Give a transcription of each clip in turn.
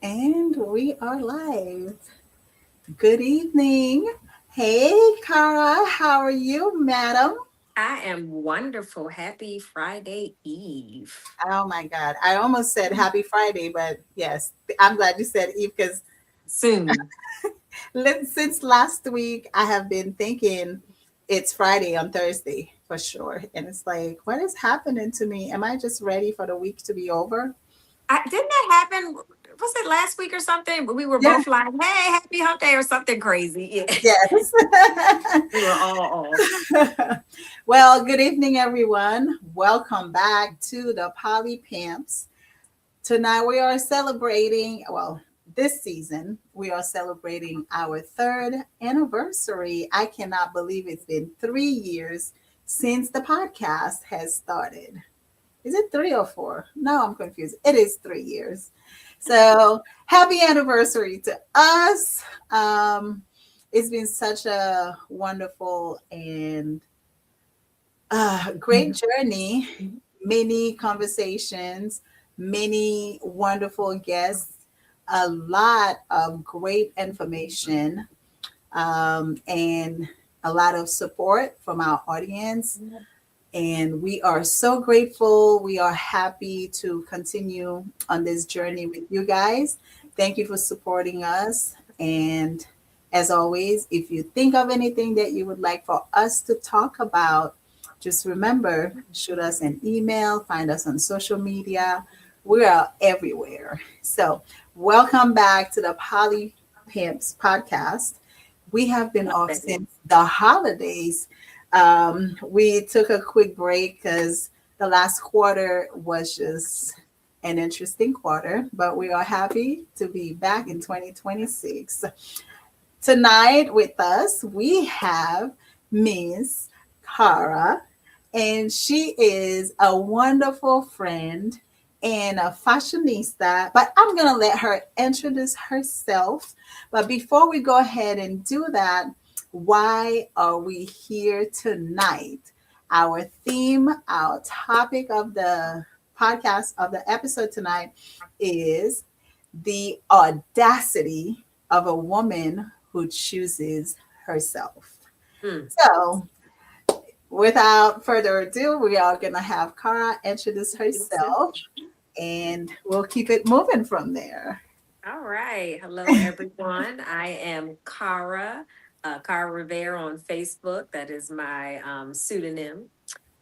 And we are live. Good evening. Hey, Cara, how are you, madam? I am wonderful. Happy Friday Eve. Oh my God. I almost said happy Friday, but yes, I'm glad you said Eve because Soon. since last week, I have been thinking it's Friday on Thursday for sure. And it's like, what is happening to me? Am I just ready for the week to be over? Didn't that happen? Was it last week or something? We were Yeah, both like, hey, happy hump day or something crazy. Yeah. yes. We were all off. Well, good evening, everyone. Welcome back to the Poly Pimps. Tonight we are celebrating, well, this season we are celebrating our third anniversary. I cannot believe it's been 3 years since the podcast has started. Is it 3 or 4? No, I'm confused. It is 3 years. So happy anniversary to us. It's been such a wonderful and great journey, many conversations, many wonderful guests, a lot of great information, and a lot of support from our audience. And we are so grateful. We are happy to continue on this journey with you guys. Thank you for supporting us. And as always, if you think of anything that you would like for us to talk about, just remember, shoot us an email, find us on social media. We are everywhere. So, welcome back to the Poly Pimps podcast. We have been Love off that. since the holidays. We took a quick break because the last quarter was just an interesting quarter, but we are happy to be back in 2026. Tonight with us, we have Miss Cara, and she is a wonderful friend and a fashionista. But I'm going to let her introduce herself. But before we go ahead and do that, why are we here tonight? Our theme, our topic of the podcast of the episode tonight is the audacity of a woman who chooses herself. Hmm. So, without further ado, we are going to have Cara introduce herself and we'll keep it moving from there. All right. Hello, everyone. I am Cara Rivera on Facebook. That is my pseudonym.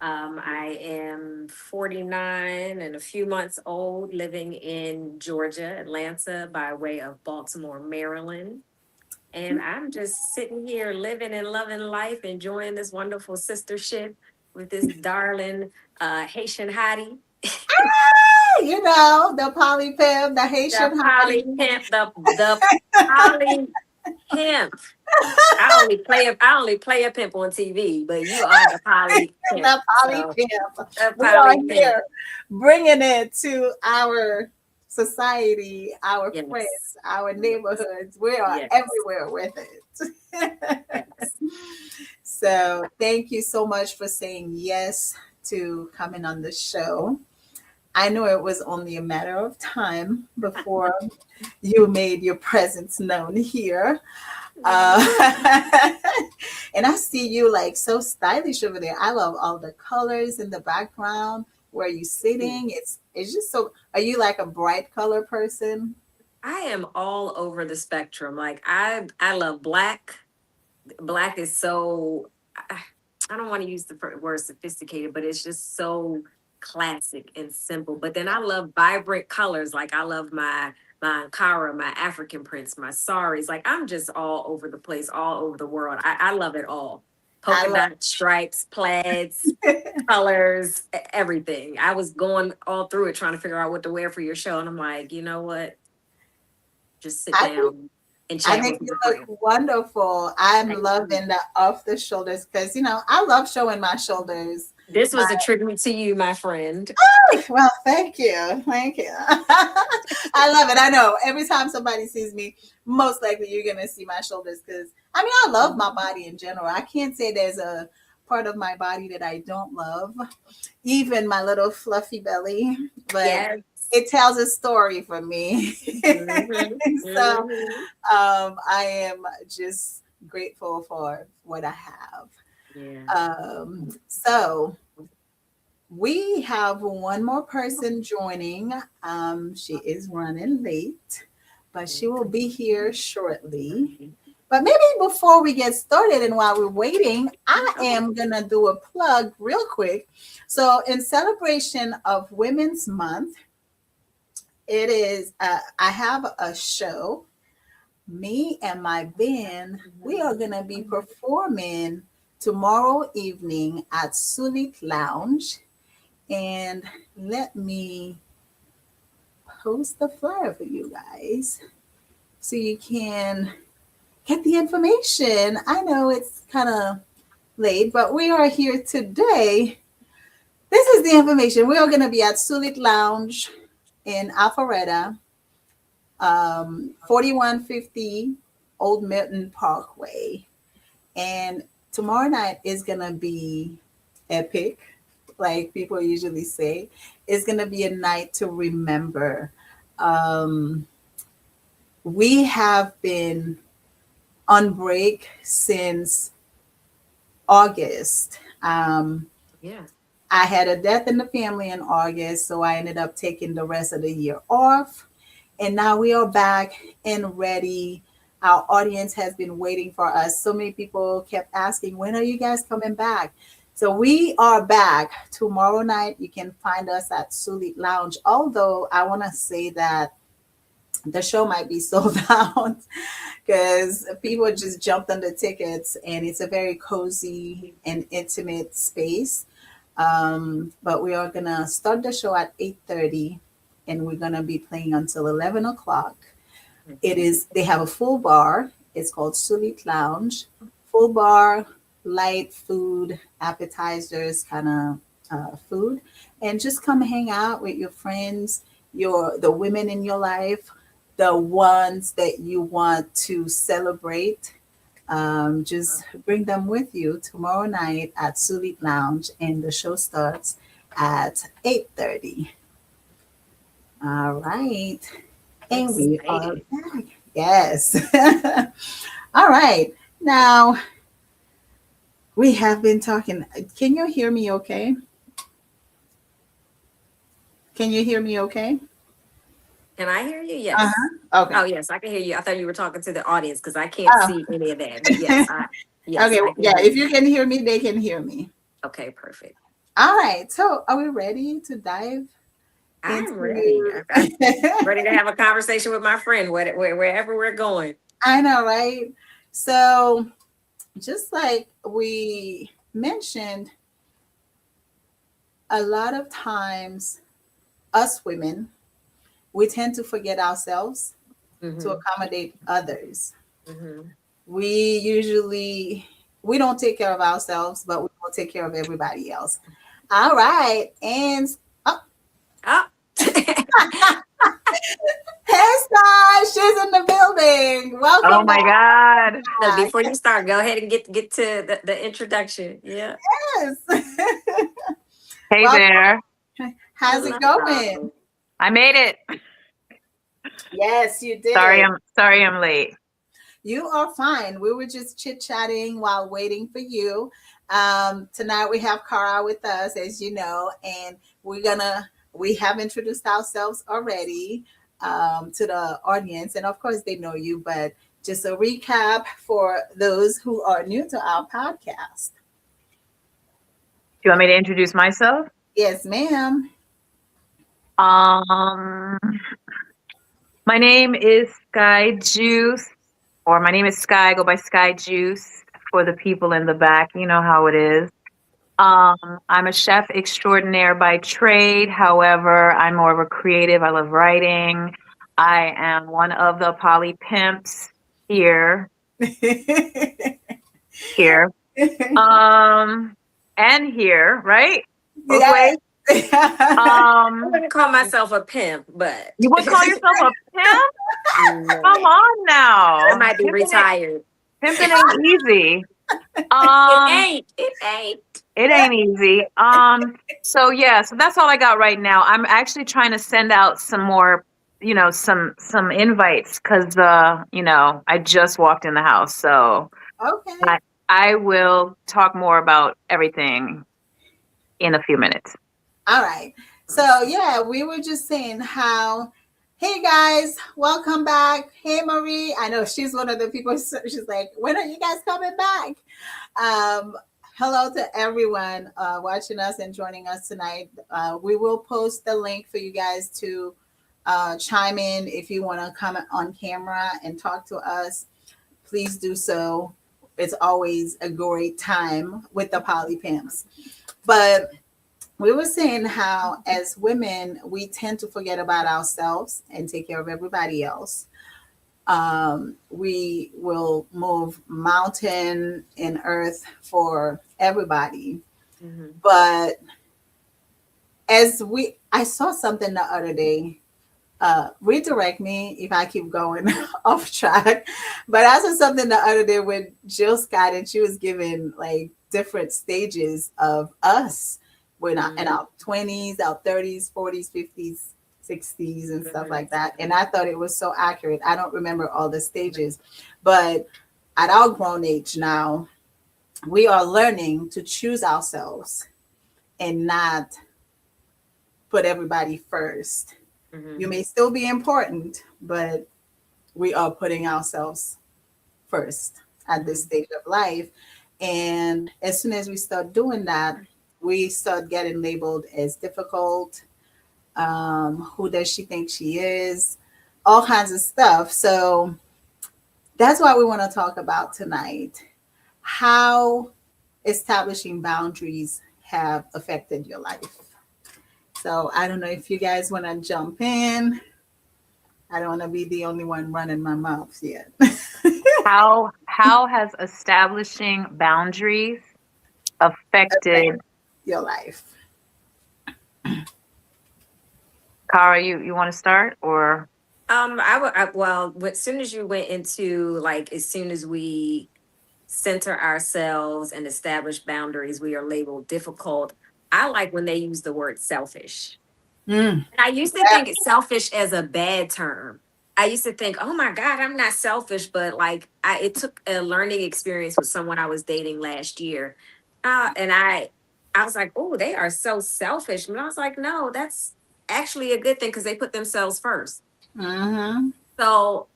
I am 49 and a few months old, living in Georgia, Atlanta, by way of Baltimore, Maryland. And I'm just sitting here living and loving life, enjoying this wonderful sistership with this darling Haitian hottie. The poly pimp, the The Haitian poly hottie, pimp, the poly pimp. I only play a pimp on TV, but you are the poly pimp. the poly So pimp. the We are poly pimp. here bringing it to our society, our Yes. friends, our Yes. neighborhoods. We are Yes. everywhere with it. Yes. So, thank you so much for saying yes to coming on the show. I know it was only a matter of time before you made your presence known here. Uh, and I see you like so stylish over there. I love all the colors in the background. Where you sitting? It's just so. Are you like a bright color person? I am all over the spectrum. Like I love black. Black is so I don't want to use the word sophisticated, but it's just so classic and simple. But then I love vibrant colors. Like I love my Ankara, my African prints, my saris. Like I'm just all over the place, all over the world. I love it all. I Polka love. dot stripes, plaids, colors, everything. I was going all through it trying to figure out what to wear for your show. And I'm like, you know what? Just sit I think down and I chat think with you my friend. look wonderful. I'm Thank you. loving the off the shoulders because I love showing my shoulders. This was a tribute to you, my friend. Well, thank you. Thank you. I love it. I know every time somebody sees me, most likely you're going to see my shoulders because I love my body in general. I can't say there's a part of my body that I don't love, even my little fluffy belly. But Yes. it tells a story for me. Mm-hmm. So Mm-hmm. I am just grateful for what I have. Yeah. So we have one more person joining. She is running late, but she will be here shortly. But maybe before we get started and while we're waiting, I Okay. am going to do a plug real quick. So, in celebration of Women's Month, it is, I have a show. Me and my band, we are going to be performing tomorrow evening at Sulit Lounge. And let me post the flyer for you guys so you can get the information. I know it's kind of late, but we are here today. This is the information. We are going to be at Sulit Lounge in Alpharetta, 4150 Old Milton Parkway. And tomorrow night is going to be epic, like people usually say. It's going to be a night to remember. Um, we have been on break since August. Yeah. I had a death in the family in August, so I ended up taking the rest of the year off. And now we are back and ready. Our audience has been waiting for us. So many people kept asking, when are you guys coming back? So we are back tomorrow night. You can find us at Sulit Lounge. Although I want to say that the show might be sold out because people just jumped on the tickets, and it's a very cozy and intimate space. But we are gonna start the show at 8:30, and we're gonna be playing until 11 o'clock. It is they have a full bar. It's called Sulit Lounge. Full bar, light food, appetizers, kind of food, and just come hang out with your friends, the women in your life, the ones that you want to celebrate. Just bring them with you tomorrow night at Sulit Lounge, and the show starts at 8:30. All right. And we are Excited. back. Yes. All right. Now we have been talking. Can you hear me okay? Can you hear me okay? Can I hear you? Yes. Uh-huh. Okay. Oh, yes, I can hear you. I thought you were talking to the audience because I can't Oh, see any of that. But yes, okay. I can Yeah. hear If you. you can hear me, they can hear me. Okay, perfect. All right. So are we ready to dive I'm ready. into? I'm ready to have a conversation with my friend wherever we're going. I know, right? So just like we mentioned, a lot of times us women, we tend to forget ourselves to Mm-hmm. accommodate others. Mm-hmm. We don't take care of ourselves, but we will take care of everybody else. All right. And oh, Oh. hey Star, she's in the building. Oh Welcome my God. No, back. before you start, go ahead and get to the introduction. Yeah. Yes. Hey Welcome. there. How's it going? Hello. I made it. Yes, you Sorry, did. I'm late. You are fine. We were just chit chatting while waiting for you. Tonight we have Cara with us, as you know, and we have introduced ourselves already to the audience, and of course they know you, but just a recap for those who are new to our podcast. Do you want me to introduce myself? Yes, ma'am. Um, my name is Sky Juice, or my name is Sky. I go by Sky Juice for the people in the back. You know how it is. Um, I'm a chef extraordinaire by trade. However, I'm more of a creative. I love writing. I am one of the poly pimps here. Here. And here, right? Both Yes. ways. I Um, wouldn't call myself a pimp, but you would call yourself a pimp? no, Come on I now. might be retired. Pimping ain't easy. It Um, ain't. It ain't. it ain't easy. So yeah, so that's all I got right now. I'm actually trying to send out some more, some invites because I just walked in the house. So Okay. I I will talk more about everything in a few minutes. All right. So yeah, we were just saying how, hey guys, welcome back. Hey Marie, I know she's one of the people. She's like, when are you guys coming back? Um, Hello to everyone watching us and joining us tonight. We will post the link for you guys to chime in if you want to come on camera and talk to us. Please do so. It's always a great time with the Poly Pimps. But we were saying how as women we tend to forget about ourselves and take care of everybody else. We will move mountain and earth for everybody, Mhm. but I saw something the other day. Redirect me if I keep going off track. But I saw something the other day with Jill Scott, and she was giving like different stages of us. We're not in Mhm. our 20s, our 30s, 40s, 50s, 60s, and stuff Mhm. like that. And I thought it was so accurate. I don't remember all the stages, but at our grown age now, we are learning to choose ourselves and not put everybody first. You Mhm. may still be important, but we are putting ourselves first at this Mhm. stage of life. And as soon as we start doing that, we start getting labeled as difficult. Who does she think she is? All kinds of stuff. So that's what we want to talk about tonight. How establishing boundaries have affected your life. So I don't know if you guys want to jump in. I don't want to be the only one running my mouth yet. How has establishing boundaries Affect affected your life. Kara? You want to start or Well, as soon as you went into like, as soon as we center ourselves and establish boundaries, we are labeled difficult. I like when they use the word selfish. Mm, And I used to think selfish as a bad term. I used to think, oh my God, I'm not selfish, but like it took a learning experience with someone I was dating last year. And I was like, oh, they are so selfish. And I was like, no, that's actually a good thing because they put themselves first. mm-hmm. So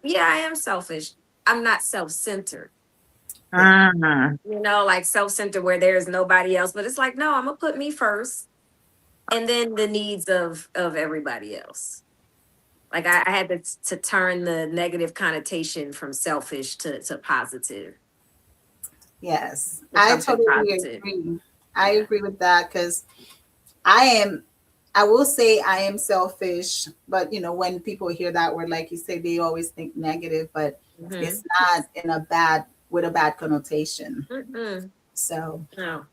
yeah, I am selfish. I'm not self-centered. Yeah. Mhm. Like self-centered where there's nobody else. But it's like, no, I'm gonna put me first and then the needs of everybody else. Like I had to turn the negative connotation from selfish to positive, Yes, to I something totally positive. agree. I Yeah. agree with that because I am, I will say I am selfish, but when people hear that word, like you say, they always think negative, but Mm-hmm. it's not in a bad, with a bad connotation. Mm-mm. So, No.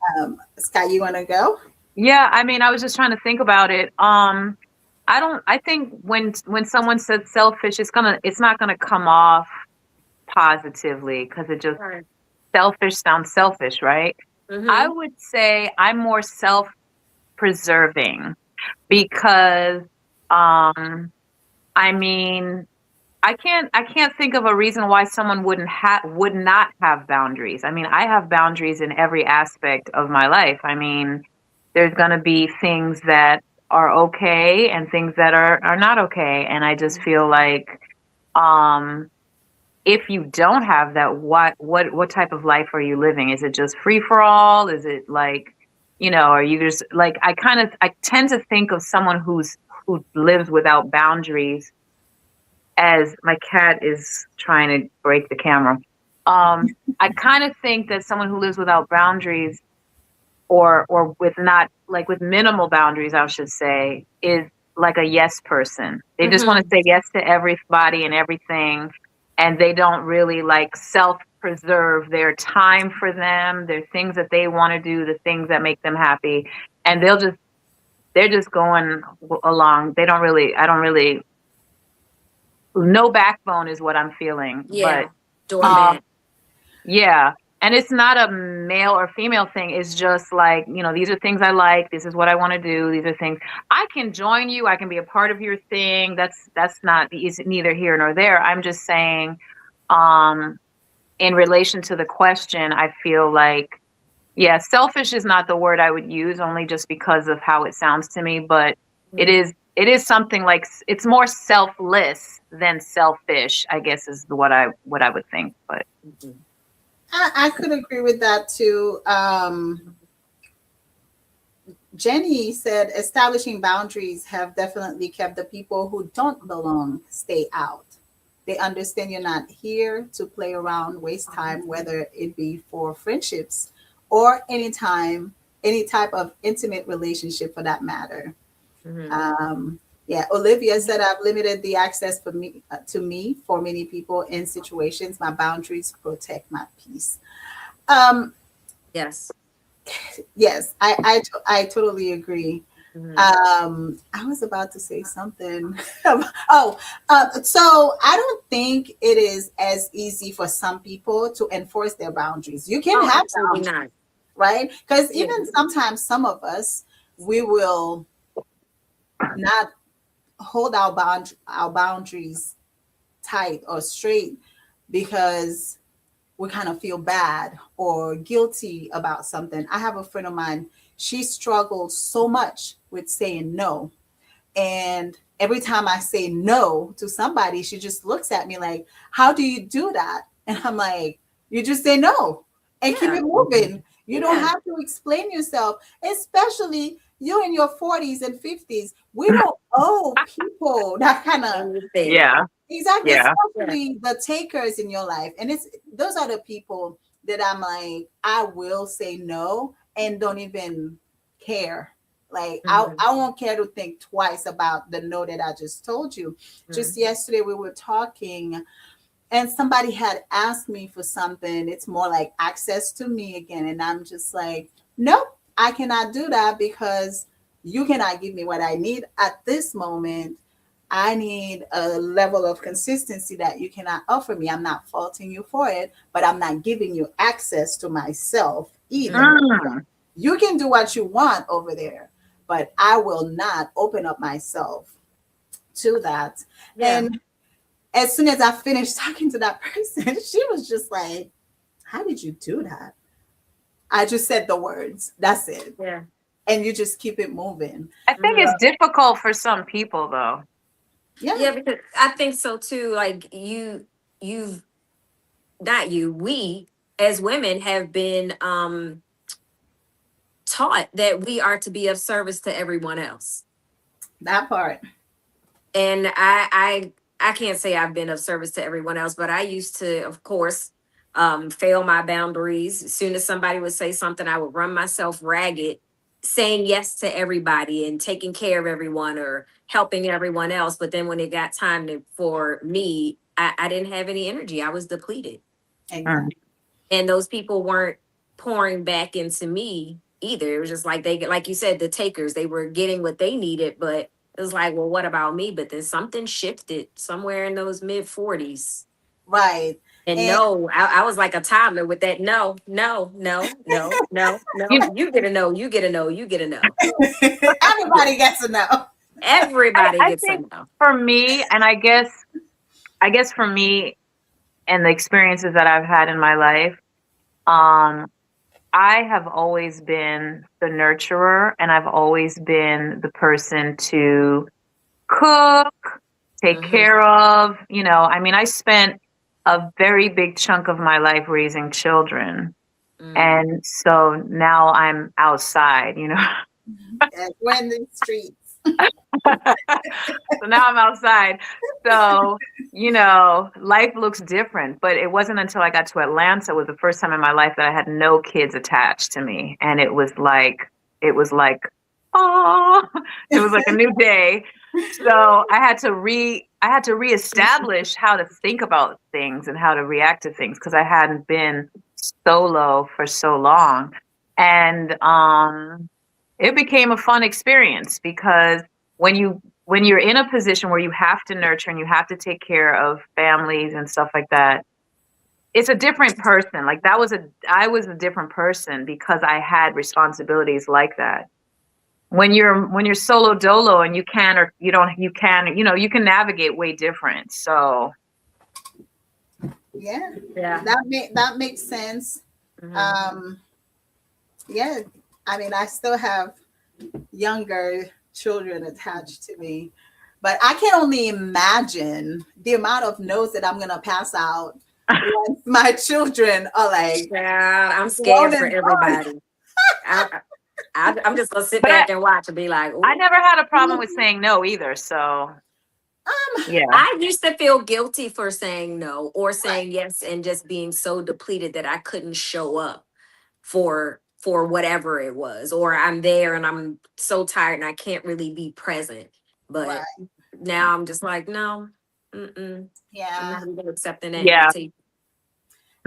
Sky, you want to go? Yeah, I mean, I was just trying to think about it. I think when someone says selfish, it's not gonna come off positively because it just Right. selfish sounds selfish, right? I Mm-hmm. would say I'm more self-preserving because um I mean I can't think of a reason why someone would not have boundaries. I mean, I have boundaries in every aspect of my life. I mean, there's going to be things that are okay and things that are not okay, and I just feel like um if you don't have that, what type of life are you living? Is it just free for all? Is it like, are you just like I tend to think of someone who lives without boundaries as my cat is trying to break the camera. I kind of think that someone who lives without boundaries or with not like with minimal boundaries, I should say, is like a yes person. They just want to Mm-hmm. say yes to everybody and everything, and they don't really like self preserve their time for them, their things that they want to do, the things that make them happy, and they're just going along. I don't really, no backbone is what I'm feeling, but Yeah. um, Doormat. yeah. And it's not a male or female thing. It's just like, these are things I like. This is what I want to do. These are things I can join you. I can be a part of your thing. That's not is neither here nor there. I'm just saying, in relation to the question, I feel like, yeah, selfish is not the word I would use, only just because of how it sounds to me. But it is something like, it's more selfless than selfish, I guess, is what I would think. But I could agree with that too. Jenny said establishing boundaries have definitely kept the people who don't belong stay out. They understand you're not here to play around, waste time, whether it be for friendships or any type of intimate relationship for that matter. Yeah, Olivia said I've limited the access for me to me for many people in situations. My boundaries protect my peace. Um, Yes. yes, I totally agree. I was about to say something. Oh, so I don't think it is as easy for some people to enforce their boundaries. You can Oh, have absolutely boundaries, not. right? Because Yeah. even sometimes some of us we will not hold our boundaries tight or straight because we kind of feel bad or guilty about something. I have a friend of mine, she struggles so much with saying no. And every time I say no to somebody, she just looks at me like, how do you do that? And I'm like, you just say no and keep Yeah. it moving. You don't Yeah. have to explain yourself, especially you in your 40s and 50s. We don't owe people that kind of Anything. yeah, exactly, yeah. Yeah. especially the takers in your life. And it's those are the people that I'm like, I will say no and don't even care. Like Mhm. I won't care to think twice about the no that I just told you. Just Mhm. yesterday we were talking and somebody had asked me for something. It's more like access to me again. And I'm just like, nope, I cannot do that because you cannot give me what I need at this moment. I need a level of consistency that you cannot offer me. I'm not faulting you for it, but I'm not giving you access to myself either. Mhm. Mm. You can do what you want over there, but I will not open up myself to that. Yeah. And as soon as I finished talking to that person, she was just like, how did you do that? I just said the words. That's it. Yeah. And you just keep it moving. I think Mhm. it's difficult for some people, though. Yeah. Yeah, because I think so too. Like you've not you, we as women have been taught that we are to be of service to everyone else. That part. And I can't say I've been of service to everyone else, but I used to, of course, fail my boundaries. As soon as somebody would say something, I would run myself ragged, saying yes to everybody and taking care of everyone or helping everyone else. But then when it got time for me, I didn't have any energy. I was depleted. Mm. Exactly. And those people weren't pouring back into me either. It was just like like you said, the takers, they were getting what they needed, but it was like, well, what about me? But then something shifted somewhere in those mid 40s. Right. And And no, I was like a toddler with that. No, no, no, no, no, You no. You get a no, you get a no, you get a no. everybody gets to know. Everybody I gets a think no. for me, and I guess for me and the experiences that I've had in my life, um, I have always been the nurturer, and I've always been the person to cook, take Hmm. care of. I mean, I spent a very big chunk of my life raising children. Mm. And so now I'm outside. And we're in the streets. So now I'm outside. So, life looks different. But it wasn't until I got to Atlanta was the first time in my life that I had no kids attached to me. And it was like, oh, it was like a new day. So I had to reestablish how to think about things and how to react to things because I hadn't been solo for so long. And it became a fun experience because when you're in a position where you have to nurture and you have to take care of families and stuff like that, it's a different person. Like I was a different person because I had responsibilities like that. When you're solo dolo and you can or you don't you can, you can navigate way different. So Yeah, Yeah. that makes sense. Hmm. Um, yeah, I mean, I still have younger children attached to me, but I can only imagine the amount of notes that I'm gonna pass out once my children are like Yeah, I'm grown scared for and grown. everybody. I, I'm just gonna sit but back and watch and be like, I ooh. never had a problem with saying no either. So yeah. I used to feel guilty for saying no or saying yes and just being so depleted that I couldn't show up for whatever it was, or I'm there and I'm so tired and I can't really be present. But Right. now I'm just like, no, I'm Yeah. not even accepting that Yeah. invitation.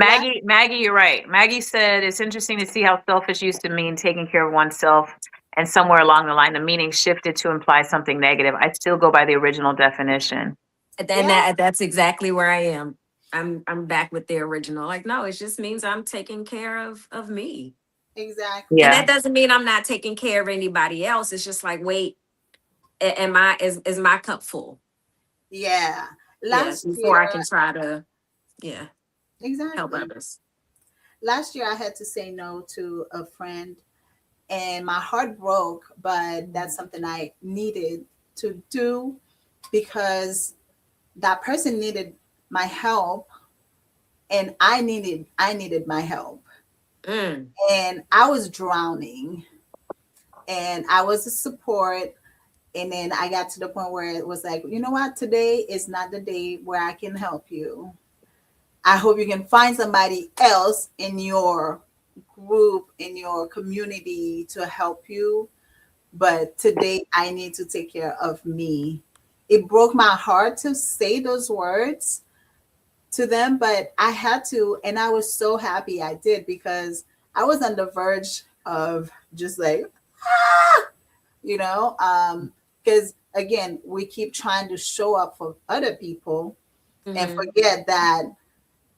Yeah. Maggie, you're right. Maggie said it's interesting to see how selfish used to mean taking care of oneself, and somewhere along the line, the meaning shifted to imply something negative. I still go by the original definition. And then Yeah. that's exactly where I am. I'm back with the original. Like, no, it just means I'm taking care of me. And Exactly. Yeah. that doesn't mean I'm not taking care of anybody else. It's just like, wait, am I is my cup full? Yeah. Yeah, Last before I year, can try to, yeah, help exactly. others. Last year, I had to say no to a friend, and my heart broke. But that's something I needed to do because that person needed my help, and I needed my help, Mm, and I was drowning, and I was a support. And then I got to the point where it was like, you know what? Today is not the day where I can help you. I hope you can find somebody else in your group, in your community to help you. But today I need to take care of me. It broke my heart to say those words to them, but I had to. And I was so happy I did because I was on the verge of just like, you know, because again, we keep trying to show up for other people and mm-hmm. forget that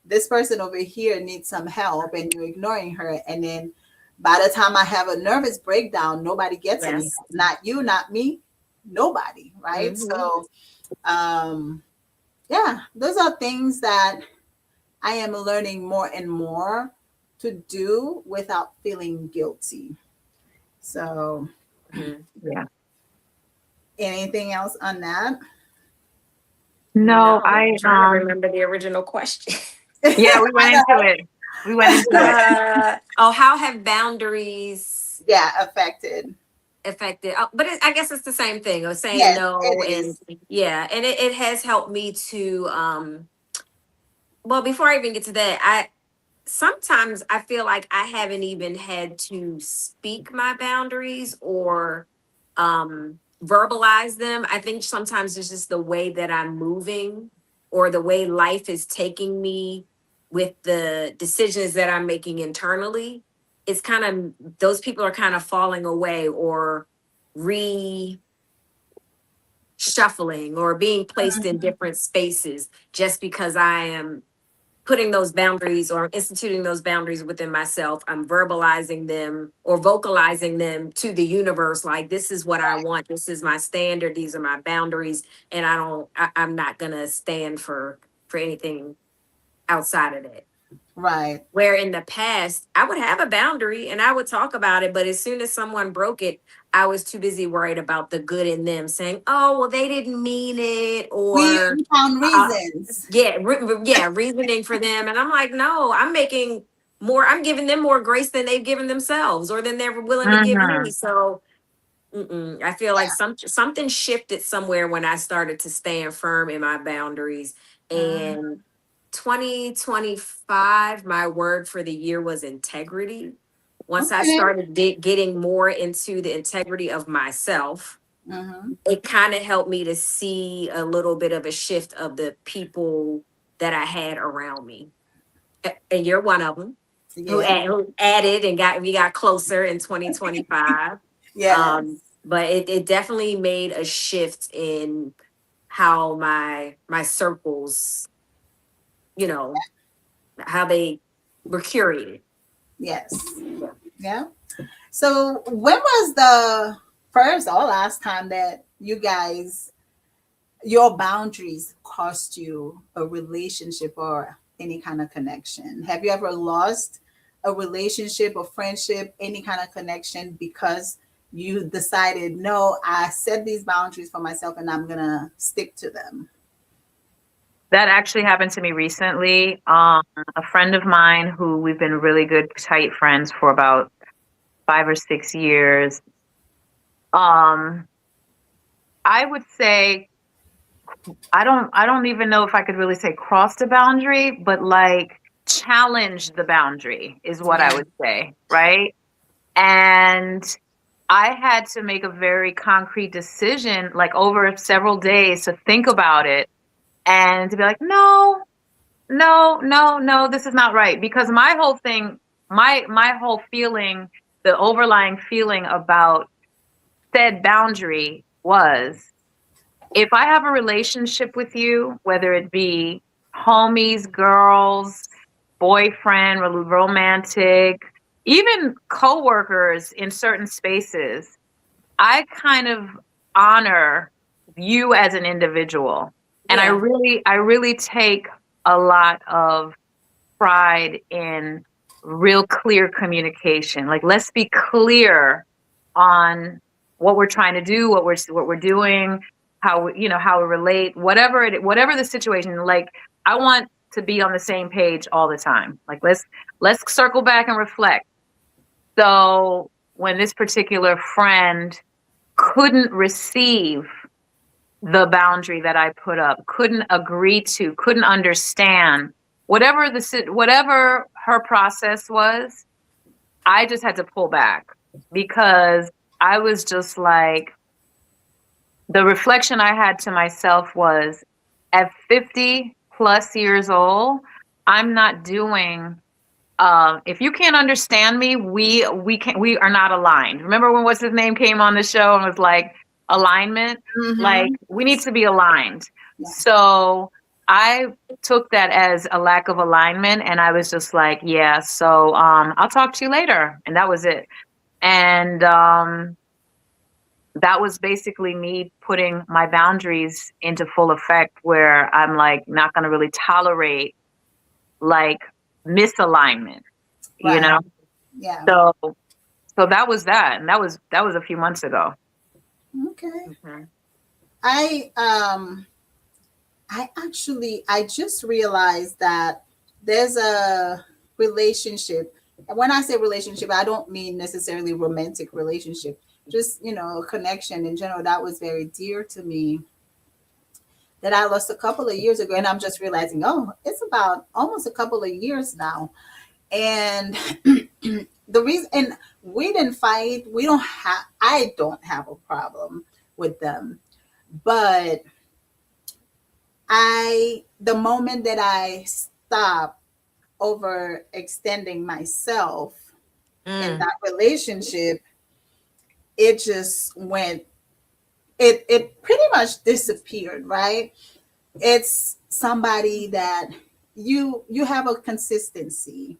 this person over here needs some help and you're ignoring her. And then by the time I have a nervous breakdown, nobody gets any Yes. help. Not you, not me, nobody. Right. Mm-hmm. So, um, yeah, those are things that I am learning more and more to do without feeling guilty. So, Hmm. Yeah. anything else on that? No, No, I'm trying to remember the original question. yeah, we went I into know. it. We went into it. Oh, how have boundaries Yeah, affected. affected? Oh, but I guess it's the same thing of saying Yes, no, it and is. yeah, and it has helped me to. Well, before I even get to that, I sometimes I feel like I haven't even had to speak my boundaries or verbalize them. I think sometimes it's just the way that I'm moving or the way life is taking me with the decisions that I'm making internally. It's kind of those people are kind of falling away or reshuffling or being placed in different spaces just because I am putting those boundaries or instituting those boundaries within myself. I'm verbalizing them or vocalizing them to the universe. Like, this is what I want. This is my standard. These are my boundaries. And I'm not going to stand for anything outside of that. Right. Where in the past, I would have a boundary and I would talk about it. But as soon as someone broke it, I was too busy worried about the good in them saying, oh, well, they didn't mean it. Or, We found uh, reasons. yeah, yeah, reasoning for them. And I'm like, no, I'm giving them more grace than they've given themselves or than they're willing to give me. Hmm. So I feel like Yeah. something shifted somewhere when I started to stand firm in my boundaries. Mhm. And 2025, my word for the year was integrity. Once I Okay. started getting more into the integrity of myself, Hmm. it kind of helped me to see a little bit of a shift of the people that I had around me. And you're one of them Yeah. who added and we got closer in 2025. Yes. But it definitely made a shift in how my circles, you know, how they were curated. Yes. Yeah. So when was the first or last time that you guys, your boundaries cost you a relationship or any kind of connection? Have you ever lost a relationship, a friendship, any kind of connection because you decided, no, I set these boundaries for myself and I'm going to stick to them? That actually happened to me recently. A friend of mine who we've been really good, tight friends for about 5 or 6 years. Um, I would say I don't even know if I could really say cross the boundary, but like challenge the boundary is what I Yeah. would say, right? And I had to make a very concrete decision, like over several days, to think about it and to be like, no, no, no, no, this is not right. Because my whole thing, my whole feeling, the overlying feeling about said boundary was, if I have a relationship with you, whether it be homies, girls, boyfriend, romantic, even coworkers in certain spaces, I kind of honor you as an individual. And Yeah. I really take a lot of pride in real clear communication. Like, let's be clear on what we're trying to do, what we're doing, how how we relate, whatever the situation. Like, I want to be on the same page all the time. Like, let's circle back and reflect. So when this particular friend couldn't receive the boundary that I put up, couldn't agree to, couldn't understand whatever her process was, I just had to pull back because I was just like, the reflection I had to myself was, at 50 plus years old, I'm not doing if you can't understand me, we are not aligned. Remember when what's his name came on the show and was like, alignment? Like, Mm-hmm. we need to be aligned. Yeah. So I took that as a lack of alignment, and I was just like, yeah, so I'll talk to you later. And that was it. And that was basically me putting my boundaries into full effect, where I'm like not gonna really tolerate like misalignment, you Right. know? Yeah. So that was that, and that was a few months ago. Okay. Mhm. I um I just realized that there's a relationship. And when I say relationship, I don't mean necessarily romantic relationship. Just, a connection in general that was very dear to me that I lost a couple of years ago. And I'm just realizing, oh, it's about almost a couple of years now. And the reason, and we didn't fight, I don't have a problem with them. But the moment that I stopped overextending myself in Mm. that relationship, it just went, it pretty much disappeared, right? It's somebody that you have a consistency,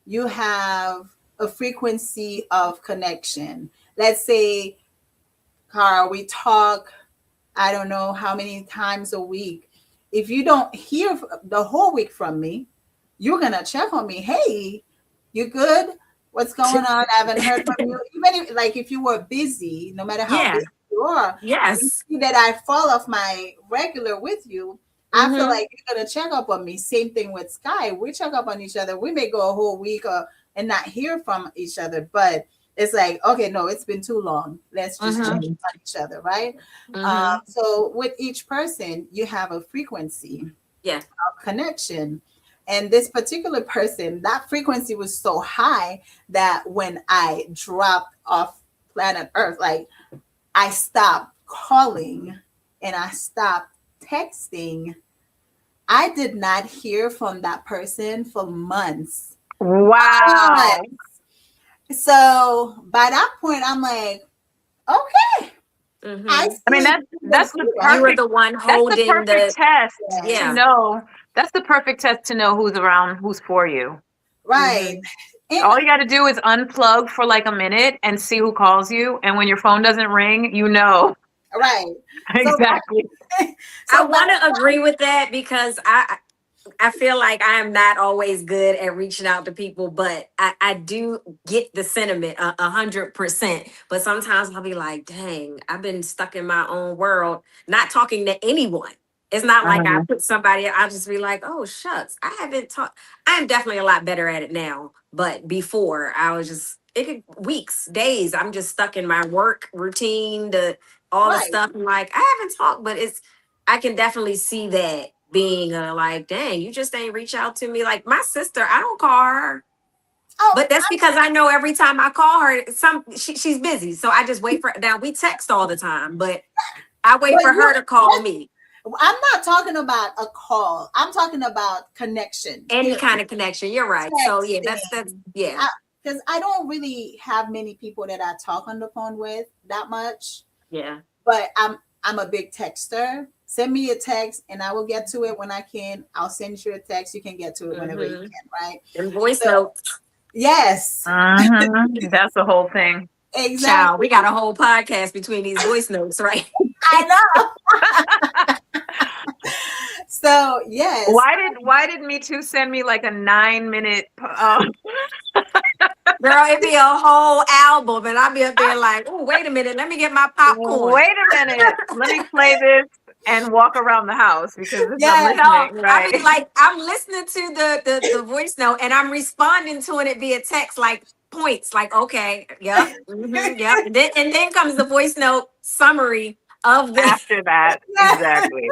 you have a frequency of connection. Let's say, Carl, we talk, I don't know how many times a week. If you don't hear the whole week from me, you're gonna check on me. Hey, you good? What's going on? I haven't heard from you. Even if, like, if you were busy, no matter how Yeah. busy you are, you Yes. see that I fall off my regular with you. I feel Mm-hmm. like you're gonna check up on me. Same thing with Sky. We check up on each other. We may go a whole week and not hear from each other, but it's like, okay, no, it's been too long. Let's just check Mm-hmm. Mhm. on each other, right? Mm-hmm. So with each person, you have a frequency Yeah. of connection. And this particular person, that frequency was so high that when I dropped off planet Earth, like, I stopped calling and I stopped texting, I did not hear from that person for months. Wow. So by that point, I'm like, okay, I Mm-hmm. I mean, still that's the You were perfect the one that's the holding perfect the, test to yes, yeah. know. That's the perfect test to know who's around, who's for you. right. Mm-hmm. And All you got to do is unplug for like a minute and see who calls you. And when your phone doesn't ring, you know right. So exactly. I so by want to agree with that because I feel like I am not always good at reaching out to people, but I do get the sentiment 100%. But sometimes I'll be like, dang, I've been stuck in my own world, not talking to anyone. It's not like I Mhm. put somebody, I'll just be like, oh, shucks, I haven't talked. I'm definitely a lot better at it now. But before, I was just, it could weeks, days, I'm just stuck in my work routine, all the right. stuff. I'm like, I haven't talked, but I can definitely see that being like, dang, you just ain't reach out to me. Like my sister, I don't call her, Oh, but that's because I know every time I call her, she's busy. So I just wait for, now we text all the time, but I wait but for her to call me. I'm not talking about a call. I'm talking about connection. Any Period. kind of connection. You're right. So yeah, that's, Texting. yeah, Because I don't really have many people that I talk on the phone with that much. yeah. But I'm a big texter. Send me a text and I will get to it when I can. I'll send you a text. You can get to it whenever you Mm-hmm. can, right? And voice So notes. yes, That's the whole thing. Child, exactly. we got a whole podcast between these voice notes, right? I know. So yes, Why did Me Too send me like a 9 minute Girl, it'd be a whole album, and I'd be up there like, oh, wait a minute, let me get my popcorn. wait a minute, let me play this and walk around the house because I'm yes. No, listening, I right? mean, like, I'm listening to the voice note, and I'm responding to it via text, like points, like, okay, yep, yep, and then comes the voice note summary of the. After that, Yes. exactly.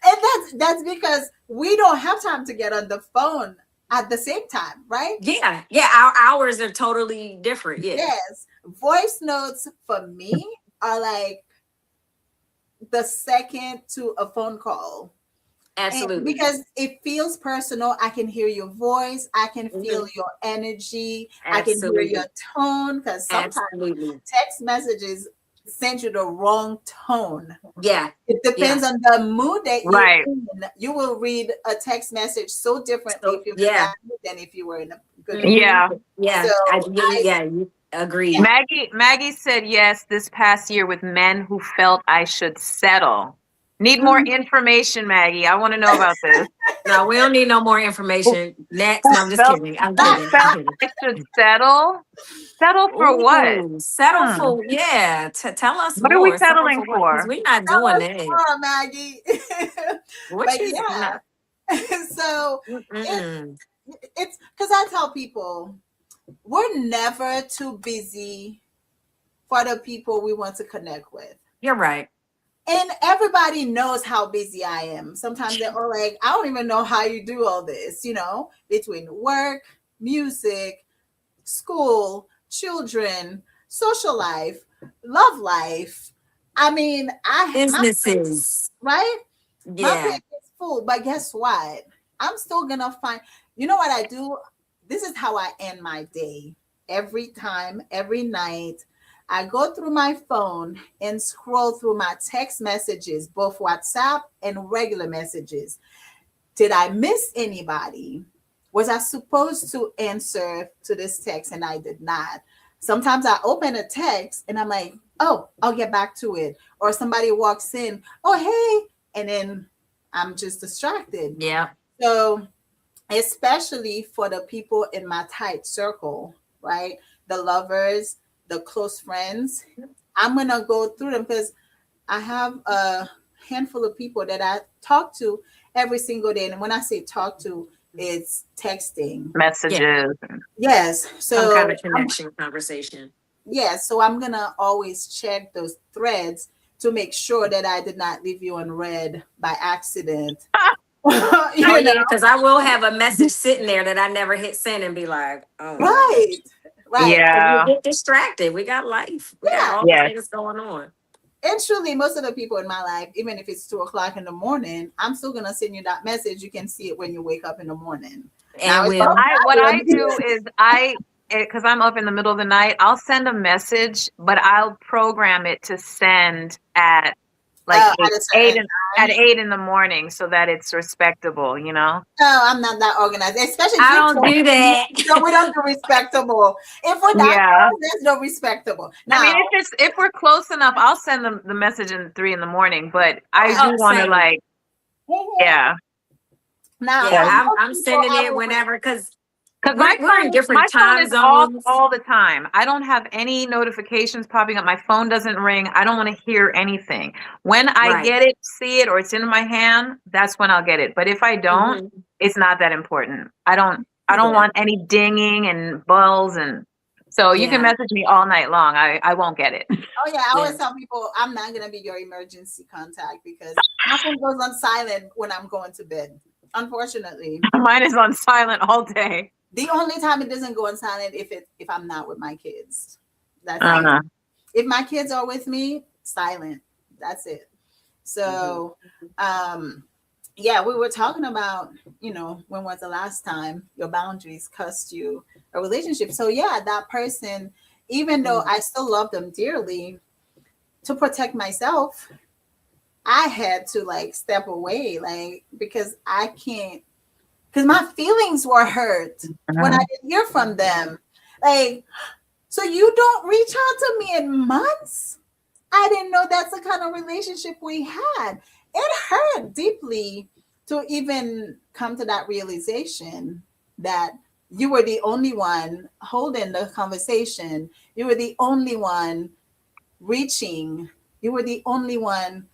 And that's because we don't have time to get on the phone at the same time, right? Yeah, yeah, our hours are totally different. Yeah, Yes. Voice notes for me are like the second to a phone call. And absolutely, because it feels personal, I can hear your voice, I can feel hmm your energy, I can hear your absolutely, tone. Because sometimes absolutely. text messages send you the wrong tone. Yeah, It yeah. depends on the mood that you're Right. in. You will read a text message so differently So if you're in a yeah. bad mood than if you were in a good mood. hmm Yeah. So Yeah, I, yeah, agreed. yeah, Maggie said yes this past year with men who felt I should settle. Need more mhm. information, Maggie. I want to know about this. No, we don't need no more Who, information. Next, who no, I'm just felt kidding. I'm who kidding. I'm felt kidding. I should settle? Settle for what? Ooh, settle Hmm. for, yeah. Tell us What are we more. Settle settling for what? Because for? we're not that doing was that. more, Maggie. What But you yeah, no. so it, Mm-mm. it's because I tell people we're never too busy for the people we want to connect with. You're right. And everybody knows how busy I am. Sometimes they're all like, I don't even know how you do all this, between work, music, school, children, social life, love life. I mean, my plate, Businesses. right? My Yeah. plate is full, but guess what? I'm still gonna find, you know what I do? This is how I end my day. Every time, every night, I go through my phone and scroll through my text messages, both WhatsApp and regular messages. Did I miss anybody? Was I supposed to answer to this text and I did not? Sometimes I open a text and I'm like, oh, I'll get back to it. Or somebody walks in, oh, hey, and then I'm just distracted. Yeah. So, especially for the people in my tight circle, right? The lovers, the close friends, I'm going to go through them because I have a handful of people that I talk to every single day. And when I say talk to, it's texting. Yeah. Messages. Yes. Some kind So of connection conversation. yes. So I'm gonna always check those threads to make sure that I did not leave you unread by accident. Oh you know, yeah, because I will have a message sitting there that I never hit send and be like, oh my right. gosh. Right. And you Yeah. get distracted. We got life. We got Yeah. all the Yes. things going on. And truly, most of the people in my life, even if it's 2 o'clock in the morning, I'm still gonna send you that message. You can see it when you wake up in the morning. Now And it's will. I what all I do is because I'm up in the middle of the night, I'll send a message, but I'll program it to send at like At a certain at time. 8 in the morning so that it's respectable, you know? No, I'm not that organized, especially if I you're don't do talking. that. No, we don't do respectable. If we're that Yeah. close, there's no respectable. I Now, mean, if we're close enough, I'll send them the message in 3 in the morning, but I right. do Oh, want to same. like, Mhm. yeah. Now, Yeah, Yeah. for most I'm people, sending I it will wait. whenever because Because we're in my different phone time is off zones. all the time. I don't have any notifications popping up. My phone doesn't ring. I don't want to hear anything. When I Right. get it, see it, or it's in my hand, that's when I'll get it. But if I don't, Hmm. it's not that important. I don't Yeah. want any dinging and bells, and so you can Yeah. message me all night long. I won't get it. Oh yeah, I Yeah. always tell people I'm not gonna be your emergency contact because my phone goes on silent when I'm going to bed. Unfortunately, Mine is on silent all day. the only time it doesn't go on silent if I'm not with my kids. That's it. Uh-huh. If my kids are with me, silent. That's it. Hmm. So, um, yeah, we were talking about, when was the last time your boundaries cost you a relationship? So, yeah, that person, even though I still love them dearly, to protect myself, I had to like step away, like, because I can't, because my feelings were hurt when I Uh-huh. didn't hear from them. Like, so you don't reach out to me in months? I didn't know that's the kind of relationship we had. It hurt deeply to even come to that realization that you were the only one holding the conversation. You were the only one reaching. You were the only one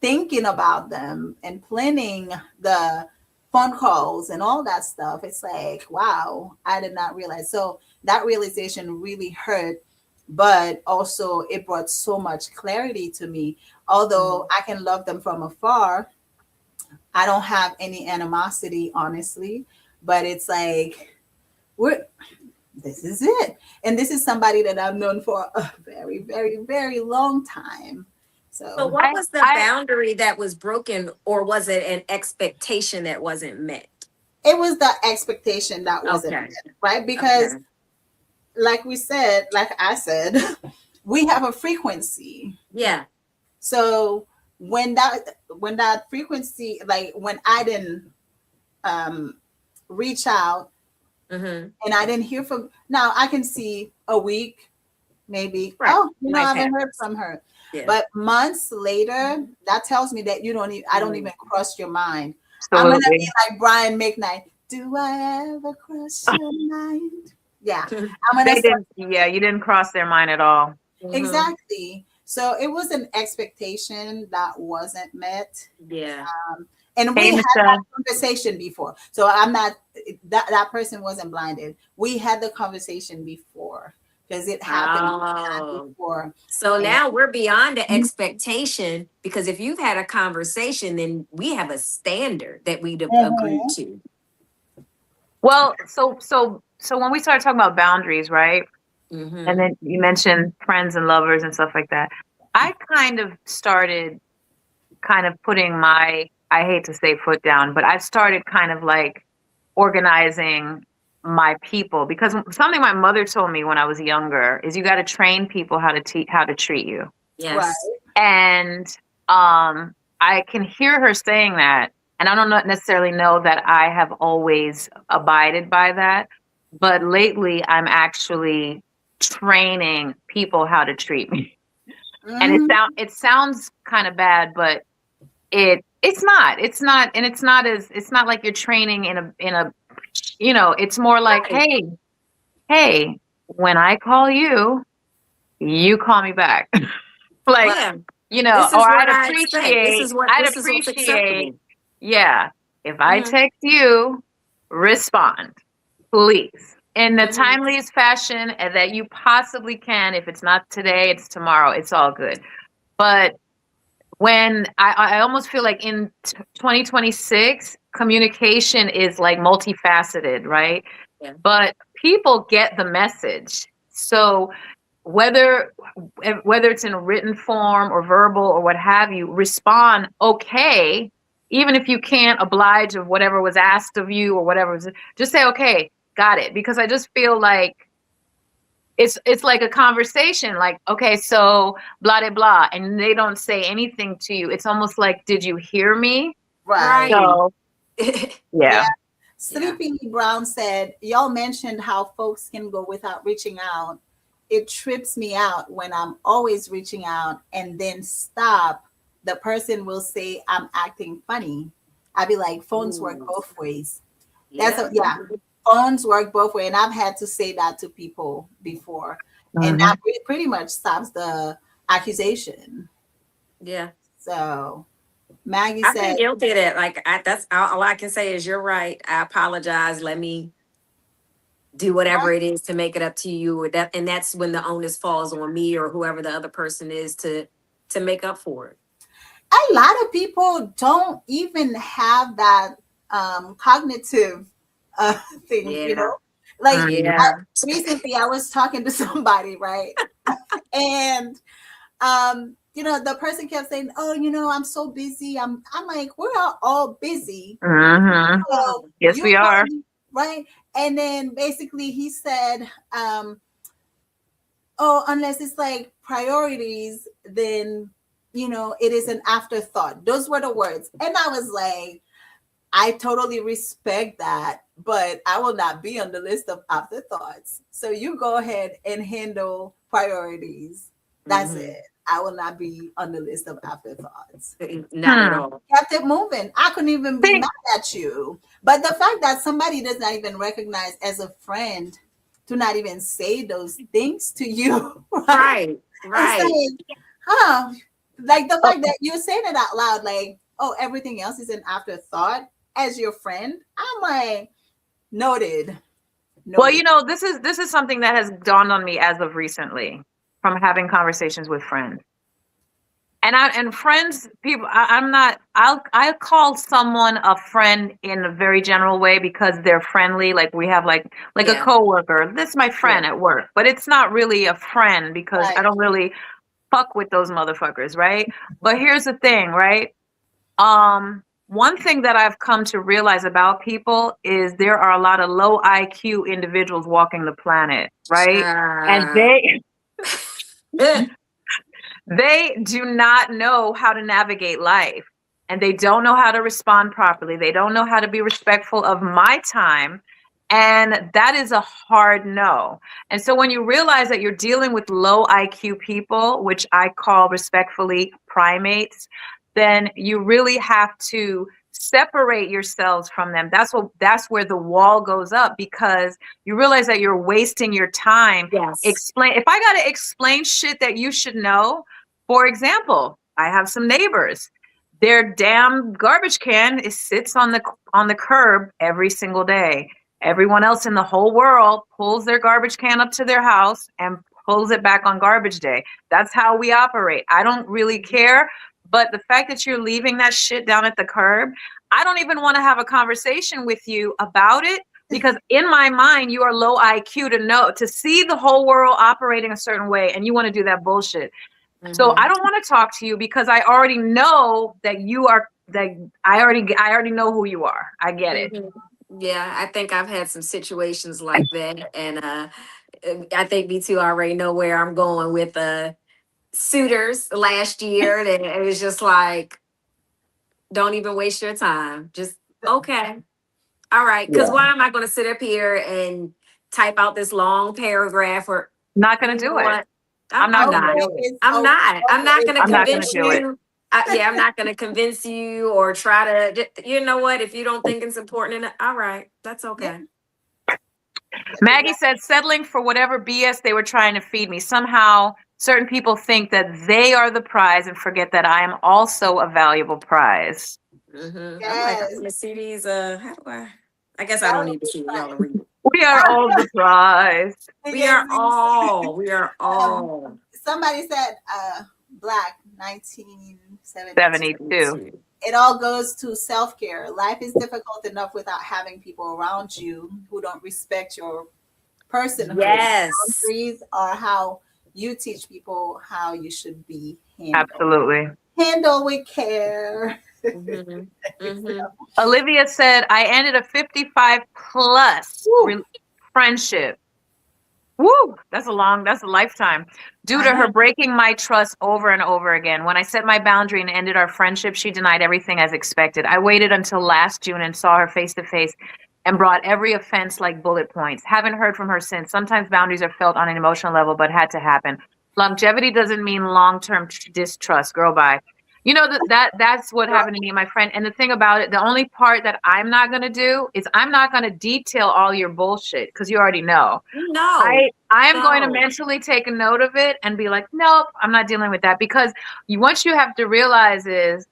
thinking about them and planning the phone calls and all that stuff. It's like, wow, I did not realize. So that realization really hurt, but also it brought so much clarity to me. Although I can love them from afar, I don't have any animosity, honestly. But it's like, we're this is it. And this is somebody that I've known for a very, very, very long time. So, So what I was the I boundary that was broken, or was it an expectation that wasn't met? it was the expectation that wasn't Okay. met, right? Because Okay. like I said, we have a frequency. Yeah. So when that frequency, like when I didn't um reach out Mm-hmm. and I didn't hear from, now I can see a week, maybe, Right. oh, I Life haven't heard happens. from her. Yeah. But months later, that tells me that you don't even, I don't Mm. even cross your mind. I'm gonna be absolutely. like Brian McKnight. Do I ever cross your mind? Yeah, I'm gonna They start. didn't. Yeah, you didn't cross their mind at all. Hmm. Exactly. So it was an expectation that wasn't met. Yeah. And we Hey, had that Michelle. conversation before. So I'm not, that person wasn't blinded. We had the conversation before because it happened Oh. before. So And now we're beyond the expectation because if you've had a conversation, then we have a standard that we'd have agreed Mhm. to. Well, so when we started talking about boundaries, right? And Mm-hmm. then you mentioned friends and lovers and stuff like that. I kind of started kind of putting my, I hate to say foot down, but I started kind of like organizing my people because something my mother told me when I was younger is you got to train people how to treat you. right. Yes. And I can hear her saying that, and I don't necessarily know that I have always abided by that, but lately I'm actually training people how to treat me. And Mhm. it sounds kind of bad, but it's not, and it's not like you're training in a it's more like, Right. hey, when I call you, you call me back. Like, Right. Yeah. or This is what I expect. I'd This is what's appreciate, acceptable. yeah, if I Mm-hmm. text you, respond, please, in the Mm-hmm. timeliest fashion that you possibly can. If it's not today, it's tomorrow. It's all good. But when I almost feel like in 2026, communication is like multifaceted, right? Yeah. But people get the message. So whether whether it's in written form or verbal or what have you, respond okay, even if you can't oblige of whatever was asked of you or whatever. Just say okay, got it, because I just feel like it's like a conversation, like, okay, so blah blah blah, and they don't say anything to you. It's almost like, did you hear me? Right. Right. So Yeah. yeah. Yeah. Sleepy Brown said, y'all mentioned how folks can go without reaching out. It trips me out when I'm always reaching out and then stop. The person will say I'm acting funny. I'd be like, phones work Ooh. both ways. That's Yeah. yeah. Phones work both ways. And I've had to say that to people before. And Hmm. that pretty much stops the accusation. Yeah. So Maggie I've been said, guilty of that. Like that's all I can say is you're right. I apologize. Let me do whatever it is to make it up to you. Or that, and that's when the onus falls on me or whoever the other person is to make up for it. a lot of people don't even have that cognitive uh, thing, you Yeah. know. Like Yeah. recently, I was talking to somebody, right, and the person kept saying, "Oh, I'm so busy." I'm like, "We're all busy." Hmm. So Yes, you we are. right, and then basically he said, "Oh, unless it's like priorities, then." It is an afterthought. Those were the words. And I was like, I totally respect that, but I will not be on the list of afterthoughts. So you go ahead and handle priorities. That's Hmm. it. I will not be on the list of afterthoughts. Not at Hmm. all. Kept it moving. I couldn't even be Think, mad at you. But the fact that somebody does not even recognize as a friend to not even say those things to you, right? Right. And Right. saying, huh, like the oh, fact that you're saying it out loud, like, oh, everything else is an afterthought as your friend. I'm like, noted, well, noted. this is something that has dawned on me as of recently from having conversations with friends. And friends, people, I'm not. I call someone a friend in a very general way because they're friendly. Like we have like a Yeah. coworker. This is my Yeah. friend at work, but it's not really a friend because I Right. don't really fuck with those motherfuckers, right? But here's the thing, right? One thing that I've come to realize about people is there are a lot of low IQ individuals walking the planet, right? And Uh, they do not know how to navigate life, and they don't know how to respond properly. They don't know how to be respectful of my time. And that is a hard no. And so when you realize that you're dealing with low IQ people, which I call respectfully primates, then you really have to separate yourselves from them. That's where the wall goes up, because you realize that you're wasting your time. yes. Explain, if I got to explain shit that you should know. For example, I have some neighbors. Their damn garbage can sits on the curb every single day. Everyone else in the whole world pulls their garbage can up to their house and pulls it back on garbage day. That's how we operate. I don't really care, but the fact that you're leaving that shit down at the curb, I don't even want to have a conversation with you about it, because in my mind you are low IQ to see the whole world operating a certain way, and you want to do that bullshit. So I Hmm. don't want to talk to you because I already know that you are that I already know who you are. I get it. Hmm. Yeah, I think I've had some situations like that, and I think me too. I already know where I'm going with suitors last year. That it was just like, don't even waste your time. Just okay, all right. Because Yeah. why am I going to sit up here and type out this long paragraph? Or Not gonna you know do it. what? I'm, I'm not I'm gonna not. Okay, do it. it's I'm okay. not. I'm not going It's to I'm not gonna convince do it. okay. you. Yeah, I'm not going to convince you or try to. You know what? If you don't think it's important enough, all right, that's Yeah, okay. Maggie said settling for whatever BS they were trying to feed me. Somehow certain people think that they are the prize and forget that I am also a valuable prize. I'm like, I yes. want to see these. How do I? I guess I That don't would need to be see it. Y'all fun. to read it. We are all the prize. We Because are all. We are um, all. somebody said black 1972. 72. It all goes to self-care. Life is difficult enough without having people around you who don't respect your personhood. Yes. Boundaries are how you teach people how you should be handled. Absolutely. Handle with care. Hmm. Hmm. Olivia said, I ended a 55 plus Woo. friendship. Woo, that's a lifetime. Due I to her know. breaking my trust over and over again. When I set my boundary and ended our friendship, she denied everything as expected. I waited until last June and saw her face to face and brought every offense like bullet points. Haven't heard from her since. Sometimes boundaries are felt on an emotional level, but had to happen. Longevity doesn't mean long-term distrust. Girl, bye. You know that's what happened to me and my friend. And the thing about it, the only part that I'm not gonna do is I'm not gonna detail all your bullshit because you already know. No, I am going to no. mentally take a note of it and be like, nope, I'm not dealing with that because what you have to realize is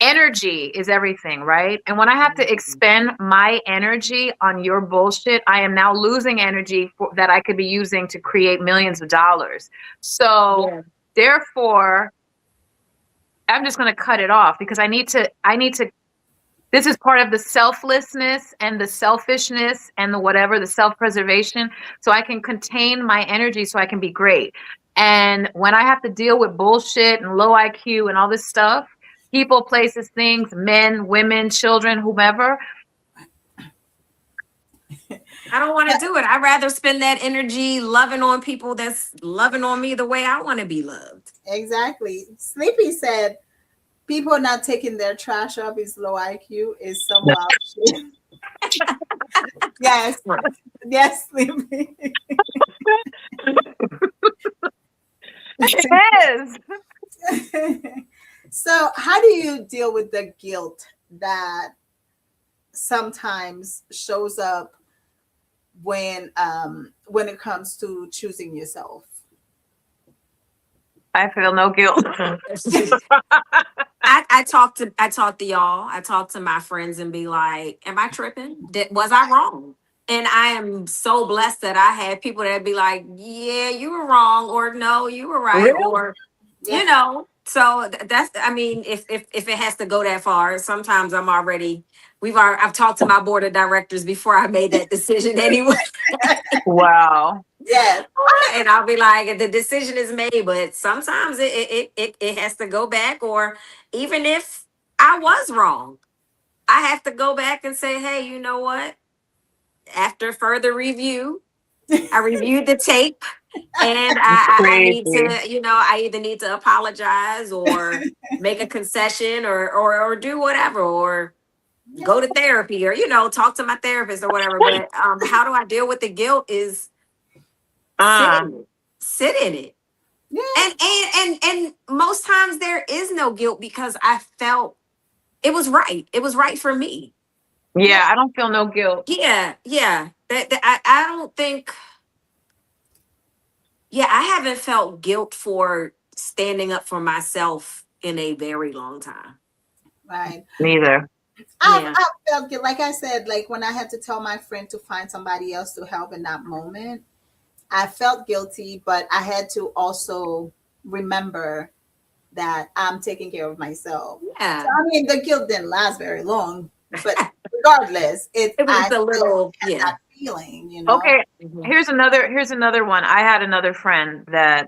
energy is everything, right? And when I have to expend my energy on your bullshit, I am now losing energy that I could be using to create millions of dollars. So Yeah. therefore, I'm just going to cut it off because I need to this is part of the selflessness and the selfishness and the whatever, the self-preservation. So I can contain my energy so I can be great. And when I have to deal with bullshit and low IQ and all this stuff, people, places, things, men, women, children, whomever, I don't want to do it. I'd rather spend that energy loving on people that's loving on me the way I want to be loved. Exactly. Sleepy said people not taking their trash up is low IQ is some wild shit. Yes. Right. Yes, Sleepy. it So how do you deal with the guilt that sometimes shows up when it comes to choosing yourself? I feel no guilt. I talk to y'all. I talk to my friends and be like, "Am I tripping? Was I wrong?" And I am so blessed that I had people that be like, "Yeah, you were wrong," or "No, you were right," Really? or Yeah. So that's. I mean, if it has to go that far, sometimes I'm already. I've talked to my board of directors before I made that decision anyway. Wow. Yes. And I'll be like, the decision is made, but sometimes it has to go back, or even if I was wrong, I have to go back and say, hey, you know what? After further review, I reviewed the tape, and I need Crazy. to, I either need to apologize or make a concession, or do whatever, or Yeah. go to therapy, or talk to my therapist or whatever. But how do I deal with the guilt? Is sit Ah, in it. Sit in it. Yeah. And most times there is no guilt because I felt it was right. It was right for me. Yeah. yeah, I don't feel no guilt. Yeah, yeah. I don't think. Yeah, I haven't felt guilt for standing up for myself in a very long time. Right. Neither. Yeah. I've felt like I said, like when I had to tell my friend to find somebody else to help in that moment, I felt guilty, but I had to also remember that I'm taking care of myself. So Yeah. I mean, the guilt didn't last very long, but regardless, It was I just a still little, had yeah. that feeling, you know. Okay, Mhm. here's another one. I had another friend that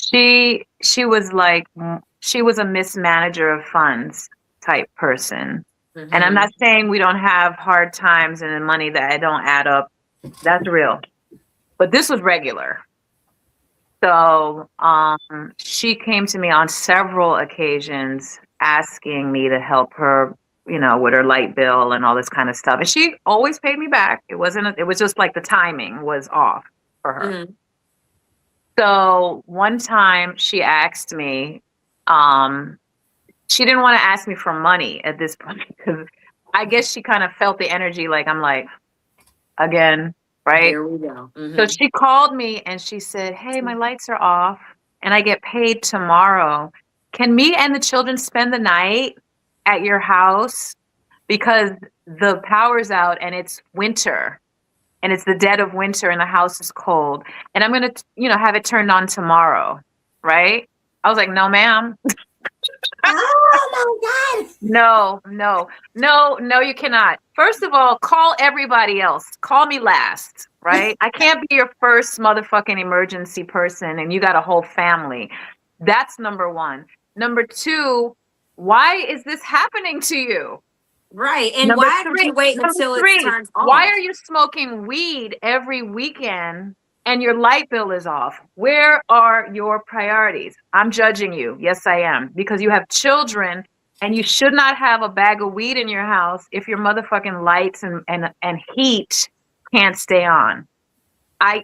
she was like she was a mismanager of funds type person. And I'm Mhm. not saying we don't have hard times and money that don't add up. That's real. But this was regular. So she came to me on several occasions asking me to help her, with her light bill and all this kind of stuff. And she always paid me back. It was just like the timing was off for her. Mhm. So one time she asked me, um, she didn't want to ask me for money at this point because I guess she kind of felt the energy like I'm like, again, right? Here we go. So Mhm. she called me and she said, hey, my lights are off and I get paid tomorrow. Can me and the children spend the night at your house? Because the power's out and it's winter and it's the dead of winter and the house is cold. And I'm going to, have it turned on tomorrow. Right. I was like, no, ma'am. Oh my God. No, no, no, no, you cannot. First of all, call everybody else. Call me last, right? I can't be your first motherfucking emergency person and you got a whole family. That's number one. Number two, why is this happening to you? Right. And Number why did three, you wait number until it three, turns why off? are you smoking weed every weekend and your light bill is off? Where are your priorities? I'm judging you. Yes, I am. Because you have children and you should not have a bag of weed in your house if your motherfucking lights and heat can't stay on.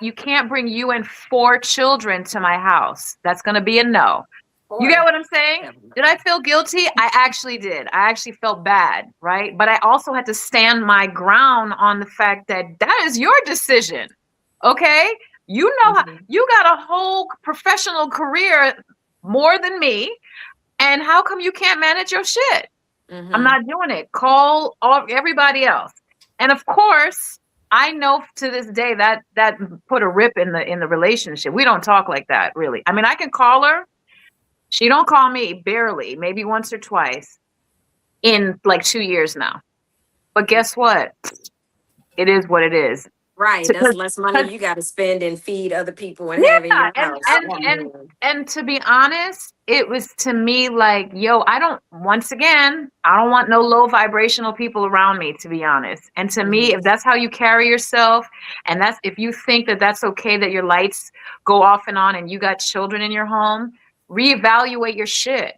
You can't bring you and 4 children to my house. That's gonna be a no. You get Four. what I'm saying? Did I feel guilty? I actually did. I actually felt bad, right? But I also had to stand my ground on the fact that that is your decision. Okay? You know how Mhm. you got a whole professional career more than me, and how come you can't manage your shit? I'm Mhm. not doing it. Call everybody else. And of course, I know to this day that that put a rip in the relationship. We don't talk like that, really. I mean, I can call her, she don't call me barely, maybe once or twice in like 2 years now. But guess what? It is what it is. Right. That's Because less money you got to spend and feed other people and have in yeah, your house. Mhm. and to be honest, it was to me like, yo, I don't once again, I don't want no low vibrational people around me, to be honest. And to me, Mhm. if that's how you carry yourself, and that's if you think that that's okay that your lights go off and on and you got children in your home, reevaluate your shit.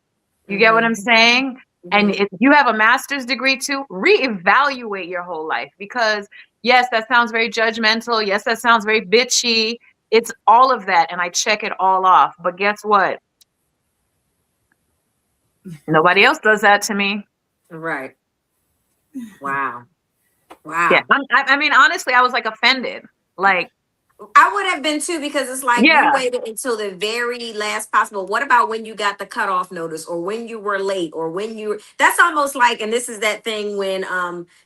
You get what I'm Mhm. saying? And Mhm. if you have a master's degree too, reevaluate your whole life because yes, that sounds very judgmental. Yes, that sounds very bitchy. It's all of that, and I check it all off. But guess what? Nobody else does that to me. Right. Wow. Yeah, Wow. I mean, honestly, I was like offended. Like, I would have been too because it's like you yeah, waited until the very last possible. What about when you got the cutoff notice or when you were late or when you that's almost like, and this is that thing when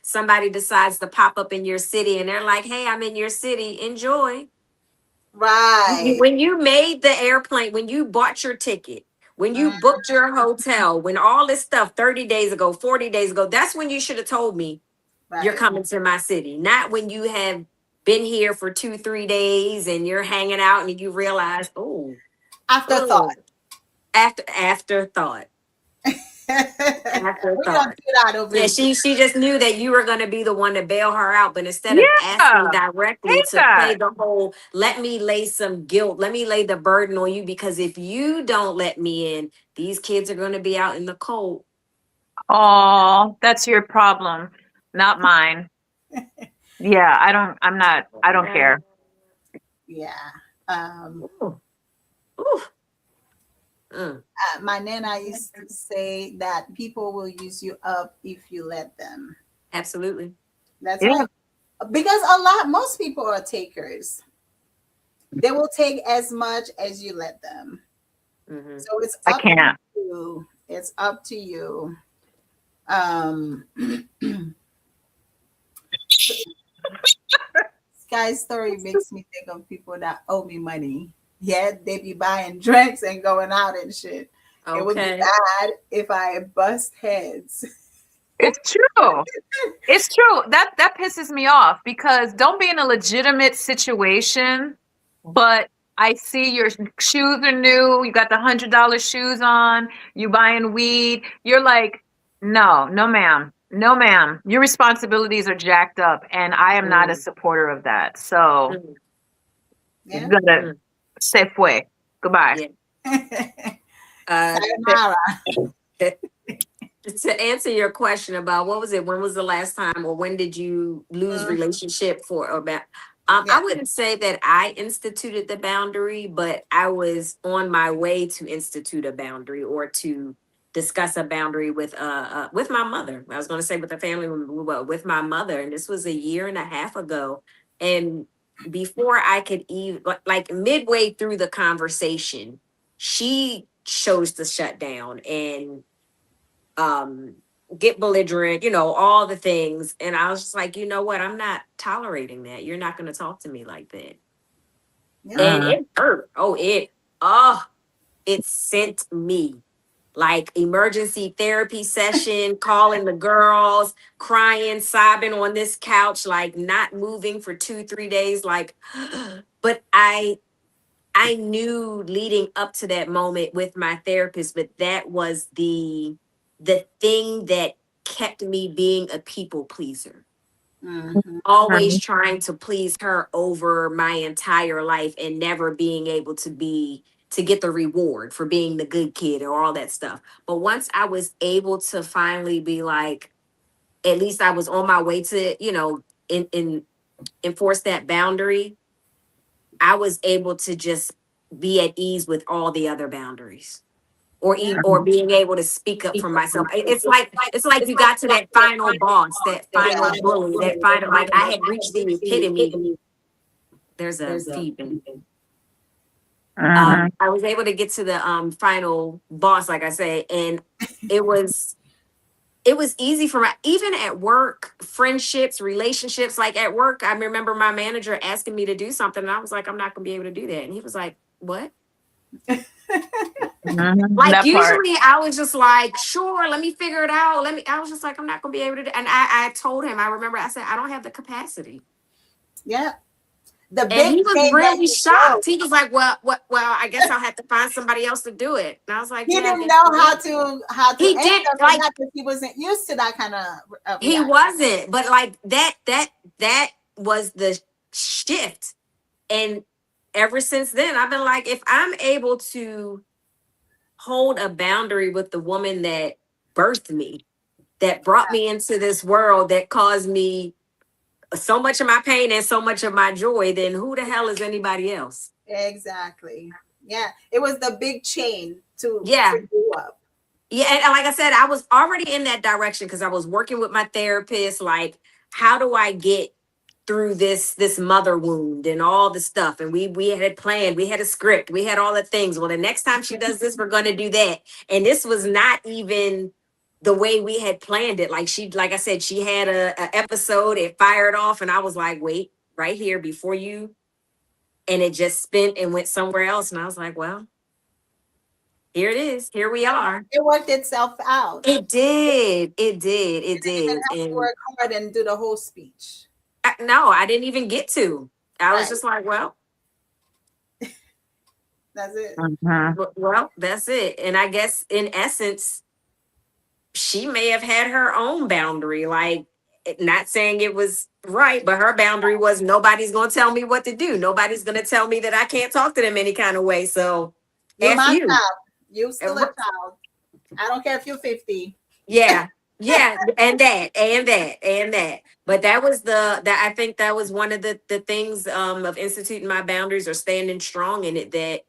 somebody decides to pop up in your city and they're like, hey, I'm in your city, enjoy. Right. When you made the airplane, when you bought your ticket, when you Mm, booked your hotel, when all this stuff 30 days ago, 40 days ago, that's when you should have told me you're right. coming to my city, not when you have been here for 2, 3 days and you're hanging out and you realize, oh, Afterthought. oh, afterthought, We don't afterthought. do that over Yeah, here. she just knew that you were going to be the one to bail her out, but instead of asking yeah, directly hate to that. play the whole, let me lay some guilt, let me lay the burden on you because if you don't let me in, these kids are going to be out in the cold. Oh, that's your problem, not mine. Yeah, I don't. I'm not. I don't care. Yeah. Ooh, ooh, mm, My nana used to say that people will use you up if you let them. absolutely. That's Yeah, right. Because most people are takers. They will take as much as you let them. Hmm. So it's I up to can't. you. It's up to you. Um, Sky's story makes me think of people that owe me money. Yeah, they be buying drinks and going out and shit. It would be Okay. bad if I bust heads. It's true. It's true. That pisses me off because don't be in a legitimate situation, but I see your shoes are new, you got the $100 shoes on, you buying weed. You're like, no, no, ma'am. No, ma'am. Your responsibilities are jacked up, and I am not a Mm, supporter of that. So mm, you Yeah. gotta mm. say fue. Goodbye. Yeah. Uh, Sayonara. to answer your question about what was it, when was the last time or when did you lose Mm, relationship for about yeah. I wouldn't say that I instituted the boundary, but I was on my way to institute a boundary or to discuss a boundary with my mother. I was going to say with a family member, but with my mother, and this was a year and a half ago. And before I could even like midway through the conversation, she chose to shut down and um get belligerent, all the things. And I was just like, you know what? I'm not tolerating that. You're not going to talk to me like that. Yeah. And Mm. it hurt. It sent me like emergency therapy session, calling the girls, crying, sobbing on this couch, like not moving for 2, 3 days. Like, but I knew leading up to that moment with my therapist, but that was the thing that kept me being a people pleaser, Mhm. always trying to please her over my entire life and never being able to get the reward for being the good kid or all that stuff. But once I was able to finally be like, at least I was on my way to, in enforce that boundary, I was able to just be at ease with all the other boundaries. Yeah. Or being able to speak up for myself. It's like you got to that final boss, that The final final. bully, that final, like I had reached the epitome. There's a There's a. feedback. Mhm. I was able to get to the final boss, like I say, and it was it was easy for my, even at work, friendships, relationships. Like at work, I remember my manager asking me to do something, and I was like, I'm not gonna be able to do that. And he was like, what? Mhm. Like That part. usually I was just like, sure, let me figure it out. I was just like, I'm not gonna be able to do, and I told him, I remember I said, I don't have the capacity. Yeah. The And big he was thing that really you do. shocked. He was like, well, I guess I'll have to find somebody else to do it. And I was like, He yeah, I didn't guess know you will. how to He answer did, for like that because he wasn't used to that kind of he reaction. wasn't, but like that was the shift. And ever since then, I've been like, if I'm able to hold a boundary with the woman that birthed me, that brought me into this world, that caused me so much of my pain and so much of my joy, then who the hell is anybody else? Exactly. Yeah. It was the big chain to Yeah. do up. Yeah. And like I said, I was already in that direction because I was working with my therapist. Like, how do I get through this mother wound and all the stuff? And we had planned, we had a script, we had all the things. Well, the next time she does this, we're gonna do that. And this was not even the way we had planned it. Like I said, she had a episode, it fired off, and I was like, wait, right here before you, and it just spent and went somewhere else. And I was like, well, here it is. Here we are. It worked itself out. It did. It did. It You didn't even did. have to And work hard and do the whole speech. no, I didn't even get to. I was Right. just like, well, That's it. Mhm. well, that's it. And I guess in essence, she may have had her own boundary. Like, not saying it was right, but her boundary was nobody's going to tell me what to do. Nobody's going to tell me that I can't talk to them any kind of way. So, You F my you. child. You still a child. I don't care if you're 50. Yeah. Yeah. And that, and that, and that. But that was that I think that was one of the things of instituting my boundaries or standing strong in it, that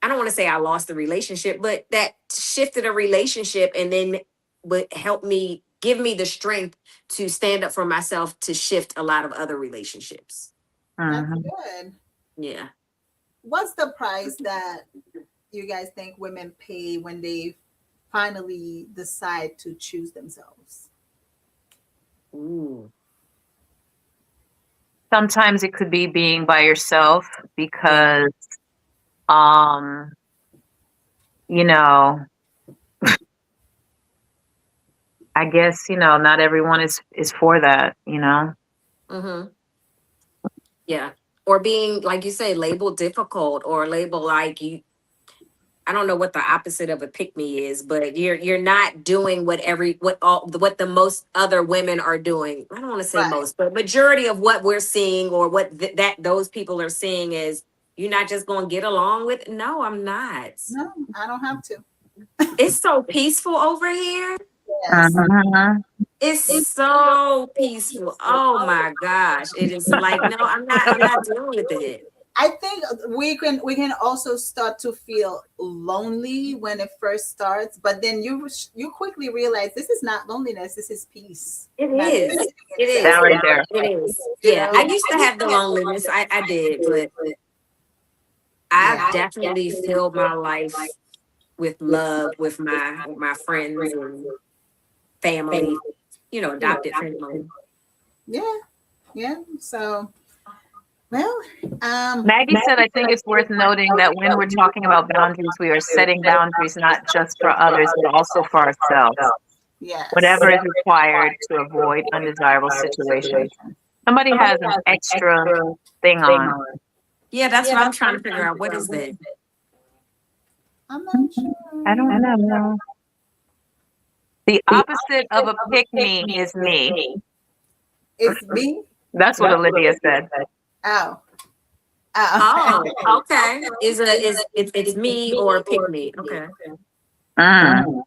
I don't want to say I lost the relationship, but that shifted a relationship and then would help me, give me the strength to stand up for myself to shift a lot of other relationships. That's Mhm. good. Yeah. What's the price that you guys think women pay when they finally decide to choose themselves? Ooh. Sometimes it could be being by yourself Yeah. because, um, you know, I guess, not everyone is for that, Mm-hmm. Yeah. Or being, like you say, labeled difficult or labeled like you, I don't know what the opposite of a pick me is, but you're not doing what the most other women are doing. I don't want to say Right. most, but majority of what we're seeing or what that those people are seeing is, you're not just going to get along with. No, I'm not. No, I don't have to. It's so peaceful over here. Yes. Mhm. It's so peaceful. Oh my gosh. It is like, no, I'm not dealing with it. I think we can also start to feel lonely when it first starts, but then you quickly realize this is not loneliness, this is peace. It That is is. It itself. That is. right there. It is. You Yeah. I know? used to have the loneliness. I did, but I've Yeah. definitely filled my life with love, with my friends and family, adopted family. Yeah. Yeah. So well, Maggie said, I think it's worth noting that when we're talking about boundaries, we are setting boundaries not just for others, but also for ourselves. yes. Whatever is required to avoid undesirable situations. Somebody has an extra thing on. Yeah, that's what I'm trying to figure out. What is that? I'm not sure. I don't know. The opposite of a pick me is me. It's me. That's what Olivia said. Oh, oh. Oh, okay. It's me or pick me. Okay. Mm.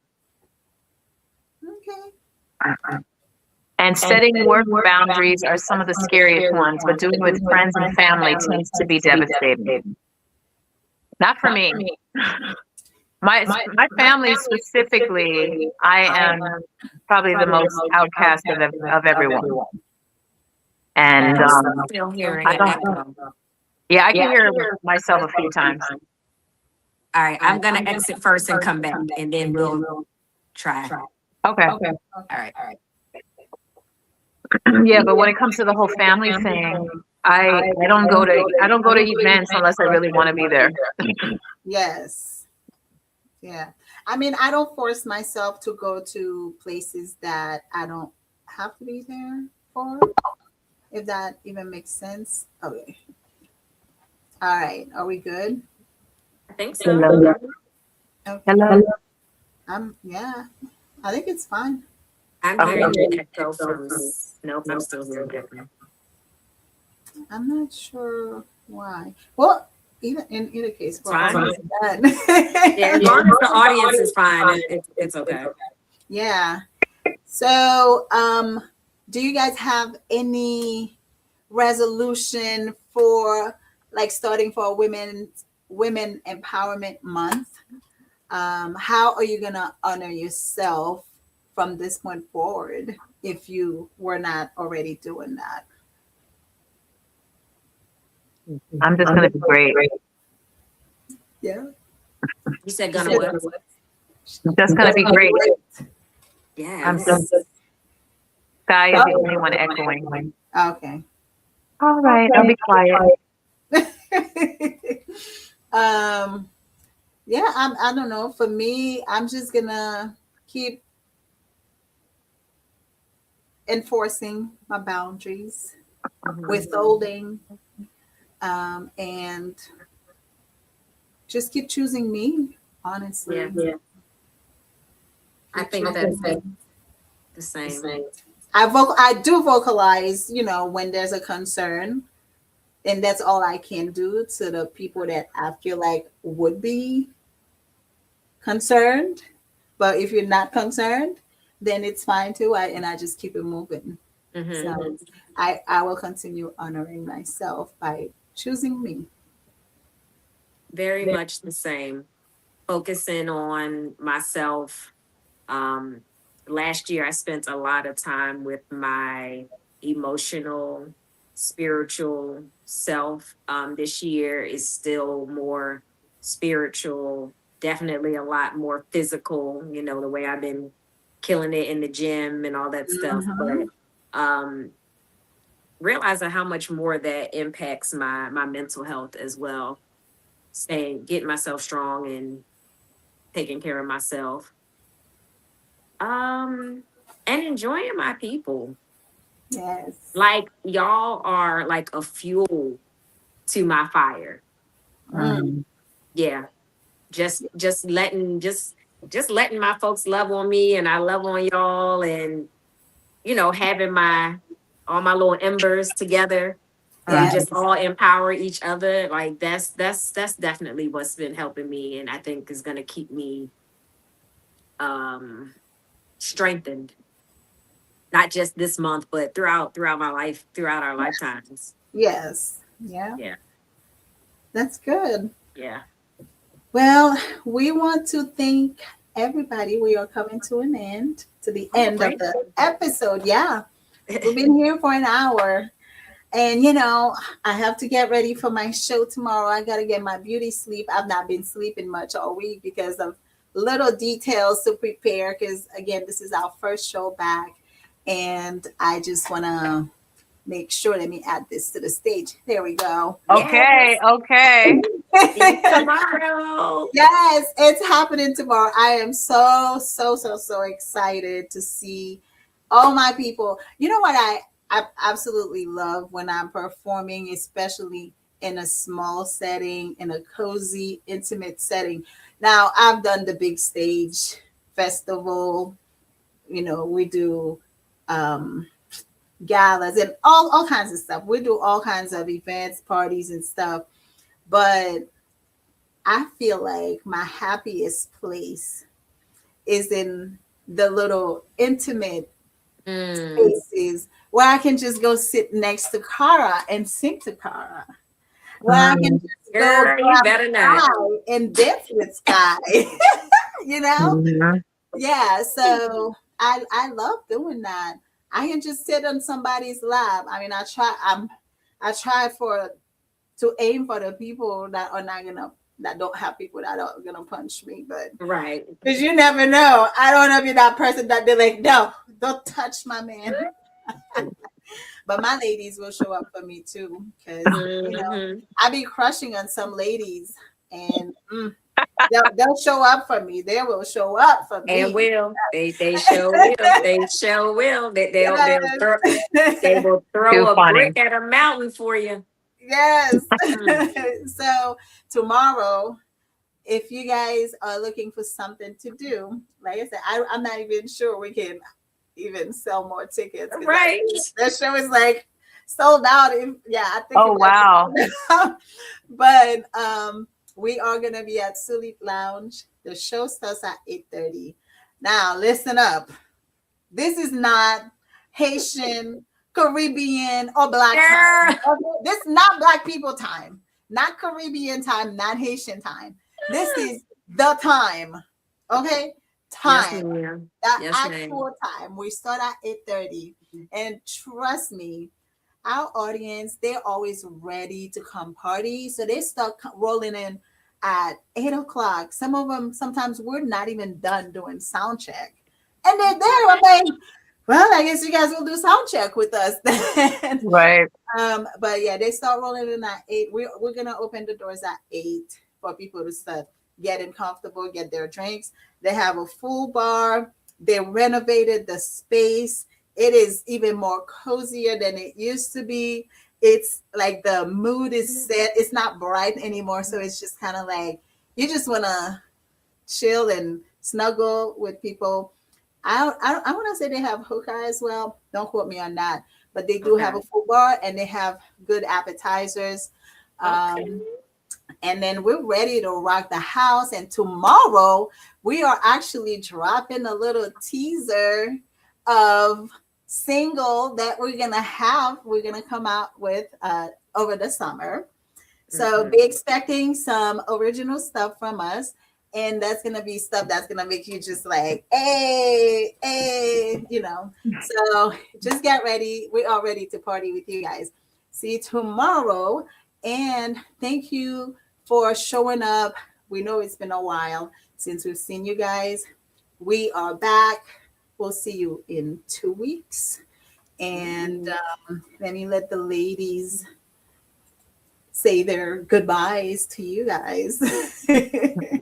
Okay. And setting work boundaries are some of the scariest ones, but doing it with friends and family tends to be devastating. Not for me. My family specifically, I am probably the most outcast of everyone. And I'm still hearing I an don't, echo. yeah, I can hear myself a few times. All right, I'm gonna exit first and come back, and then we'll try. Okay. All right. Yeah, but when it comes to the whole family thing, I don't go to events unless I really want to be there. Yes. Yeah. I mean, I don't force myself to go to places that I don't have to be there for, if that even makes sense. Okay. All right. Are we good? I think so. Hello. Okay. Hello. Yeah. I think it's fine. I'm hearing an echo from. Nope, I'm still hearing echo. I'm not sure why. Well, even in either case, It's we're fine. almost done. Yeah, as long as the audience is fine, it's okay. Yeah. So, do you guys have any resolution for like starting for Women Empowerment Month? How are you gonna honor yourself from this point forward if you were not already doing that? I'm just gonna be great. Yeah. You said gonna what? I'm just gonna be great. I'm Yes. just Sky is the only one echoing. Okay. All right, I'll be quiet. Yeah, I don't know. For me, I'm just gonna keep enforcing my boundaries, Mhm. withholding, and just keep choosing me, honestly. Yeah, I Keep think choosing that's me. the same. I do vocalize, when there's a concern, and that's all I can do to the people that I feel like would be concerned. But if you're not concerned, then it's fine too. I just keep it moving. Hmm. So I will continue honoring myself by choosing me. Very much the same. Focusing on myself. Um, Last year, I spent a lot of time with my emotional, spiritual self. This year is still more spiritual, definitely a lot more physical, the way I've been killing it in the gym and all that stuff. Mhm. But um, realizing how much more that impacts my mental health as well. Saying, getting myself strong and taking care of myself. Um, and enjoying my people. Yes. Like y'all are like a fuel to my fire. Mm. Yeah. Just letting my folks love on me and I love on y'all and having my all my little embers together and we Yes. just all empower each other. Like that's definitely what's been helping me and I think is gonna keep me um strengthened not just this month, but throughout my life, throughout our lifetimes. Yes. Yeah. Yeah, That's good. yeah. Well, we want to thank everybody. We are coming to an end, to the end of Great. the episode. Yeah. We've been here for an hour. And I have to get ready for my show tomorrow. I got to get my beauty sleep. I've not been sleeping much all week because of little details to prepare. Because again, this is our first show back. And I just want to make sure, let me add this to the stage. There we go. Okay, Yes. okay. See you tomorrow. Yes, it's happening tomorrow. I am so, so, so, so excited to see all my people. You know what I absolutely love when I'm performing, especially in a small setting, in a cozy, intimate setting. Now, I've done the big stage festival we do um, galas and all kinds of stuff. We do all kinds of events, parties, and stuff. But I feel like my happiest place is in the little intimate Mm. spaces where I can just go sit next to Cara and sing to Cara, where I can Mm, just go Girl, you better not. outside and dance with Sky. you know? mhm. Yeah. So I love doing that. I can just sit on somebody's lap. I mean, I try for to aim for the people that are not gonna that don't have people that are gonna punch me, but Right. because you never know. I don't want to be that person that they're like, no, don't touch my man. But my ladies will show up for me too, because Hmm. I be crushing on some ladies, and they'll show up for me. They will show up for And me. will. They sure will. They sure will. They Yes. will Too throw a funny. brick at a mountain for you. Yes. Mm. So tomorrow, if you guys are looking for something to do, like I said, I'm not even sure we can even sell more tickets because Right. that show is like sold out. Yeah, I think it Oh, might be wow. sold out. But we are gonna be at Sulit Lounge. The show starts at 8:30. Now listen up. This is not Haitian, Caribbean, or Black time. Girl. Okay? This is not Black people time, not Caribbean time, not Haitian time. This is the time. Okay? Yes, Time. ma'am. That Yes, ma'am. actual time. We start at 8:30. And trust me, our audience, they're always ready to come party. So they start rolling in at 8 o'clock. Some of them, sometimes we're not even done doing sound check. And they're there. I'm like, well, I guess you guys will do sound check with us then. Right. But yeah, they start rolling in at 8. We're gonna open the doors at 8 for people to start getting comfortable, get their drinks. They have a full bar. They renovated the space. It is even more cozier than it used to be. It's like the mood is set. It's not bright anymore, so it's just kind of like you just wanna chill and snuggle with people. I want to say they have hookah as well. Don't quote me on that, but they do have Okay. a full bar and they have good appetizers. Okay. Um, and then we're ready to rock the house. And tomorrow we are actually dropping a little teaser of single that we're gonna have. We're gonna come out with over the summer. So be Mhm. expecting some original stuff from us. And that's gonna be stuff that's gonna make you just like, hey, hey. So just get ready. We are ready to party with you guys. See you tomorrow. And thank you for showing up. We know it's been a while since we've seen you guys. We are back. We'll see you in 2 weeks. And Mhm. let me let the ladies say their goodbyes to you guys.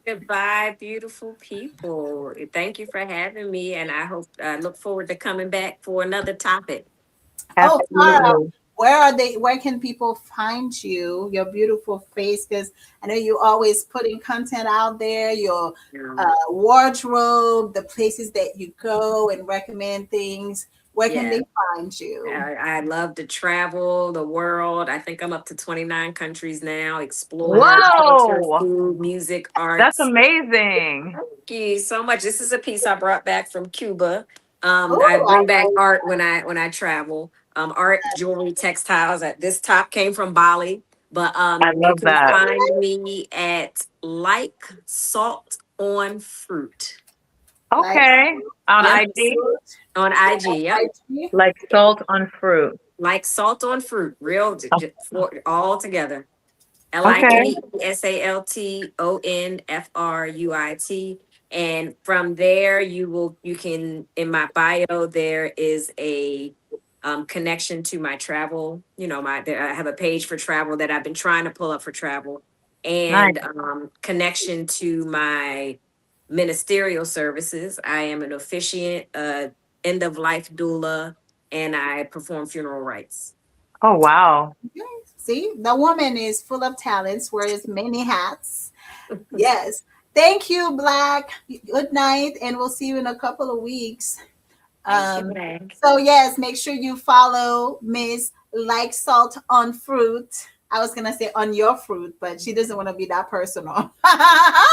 Goodbye, beautiful people. Thank you for having me, and I look forward to coming back for another topic. Oh, Tara, Absolutely. where are they? Where can people find you? Your beautiful face, because I know you always putting content out there. Your Um, wardrobe, the places that you go and recommend things. Where can yeah, they find you? I love to travel the world. I think I'm up to 29 countries now. Explore culture, Whoa. food, music, That's arts. amazing. Thank you so much. This is a piece I brought back from Cuba. I Oh, bring back art when I travel. Art, jewelry, textiles. This top came from Bali, but I you love can that. find me at Like Salt on Fruit like Okay. On Yep, IG, on IG. Yep, IG. like salt on fruit. Like Salt on Fruit. Real, all together. Okay. LikeSaltonFruit. And from there, you can, in my bio, there is a connection to my travel. I have a page for travel that I've been trying to pull up for travel, Nice. and connection to my ministerial services. I am an officiant, end of life doula, and I perform funeral rites. Oh, wow. Okay. See, the woman is full of talents, wears many hats. Yes. Thank you, Black. Good night, and we'll see you in a couple of weeks. Thank you, Um, Meg. so yes, make sure you follow Miss Like Salt on Fruit. I was gonna say on your fruit, but she doesn't want to be that personal. I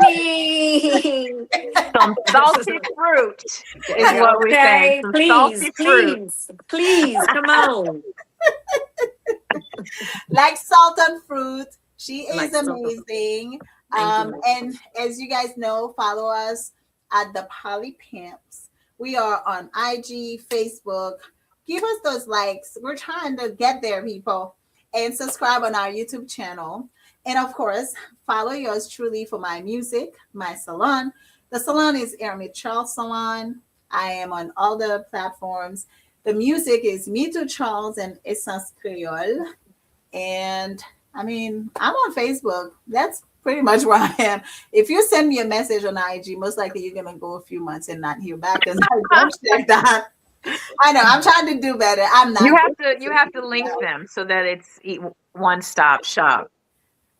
mean, Some salty fruit is what we're saying. okay, Some please, salty fruit. please, please, come on. Like Salt on Fruit. She is Like so. amazing. Thank you. And as you guys know, follow us at the Poly Pimps. We are on IG, Facebook. Give us those likes. We're trying to get there, people. And subscribe on our YouTube channel. And of course, follow yours truly for my music, my salon. The salon is Ermit Charles Salon. I am on all the platforms. The music is Me Too Charles and Essence Creole. And I mean, I'm on Facebook. That's pretty much where I am. If you send me a message on IG, most likely you're gonna go a few months and not hear back because I don't check that. I know I'm trying to do better. I'm not. You have to link them so that it's one stop shop.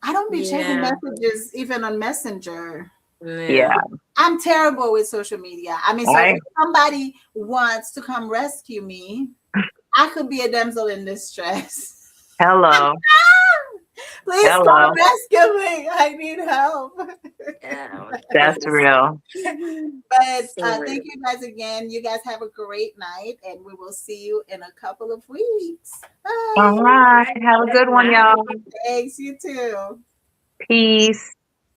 I don't be checking Yeah, messages even on Messenger. Yeah. yeah. I'm terrible with social media. I mean, so I if somebody wants to come rescue me, I could be a damsel in distress. hello. Please come Hello. rescue me. I need help. Yeah, That's real. But so thank real. you guys again. You guys have a great night, and we will see you in a couple of weeks. All Bye. right. Right. Have a good Good one, night. y'all. Thanks. You too. Peace.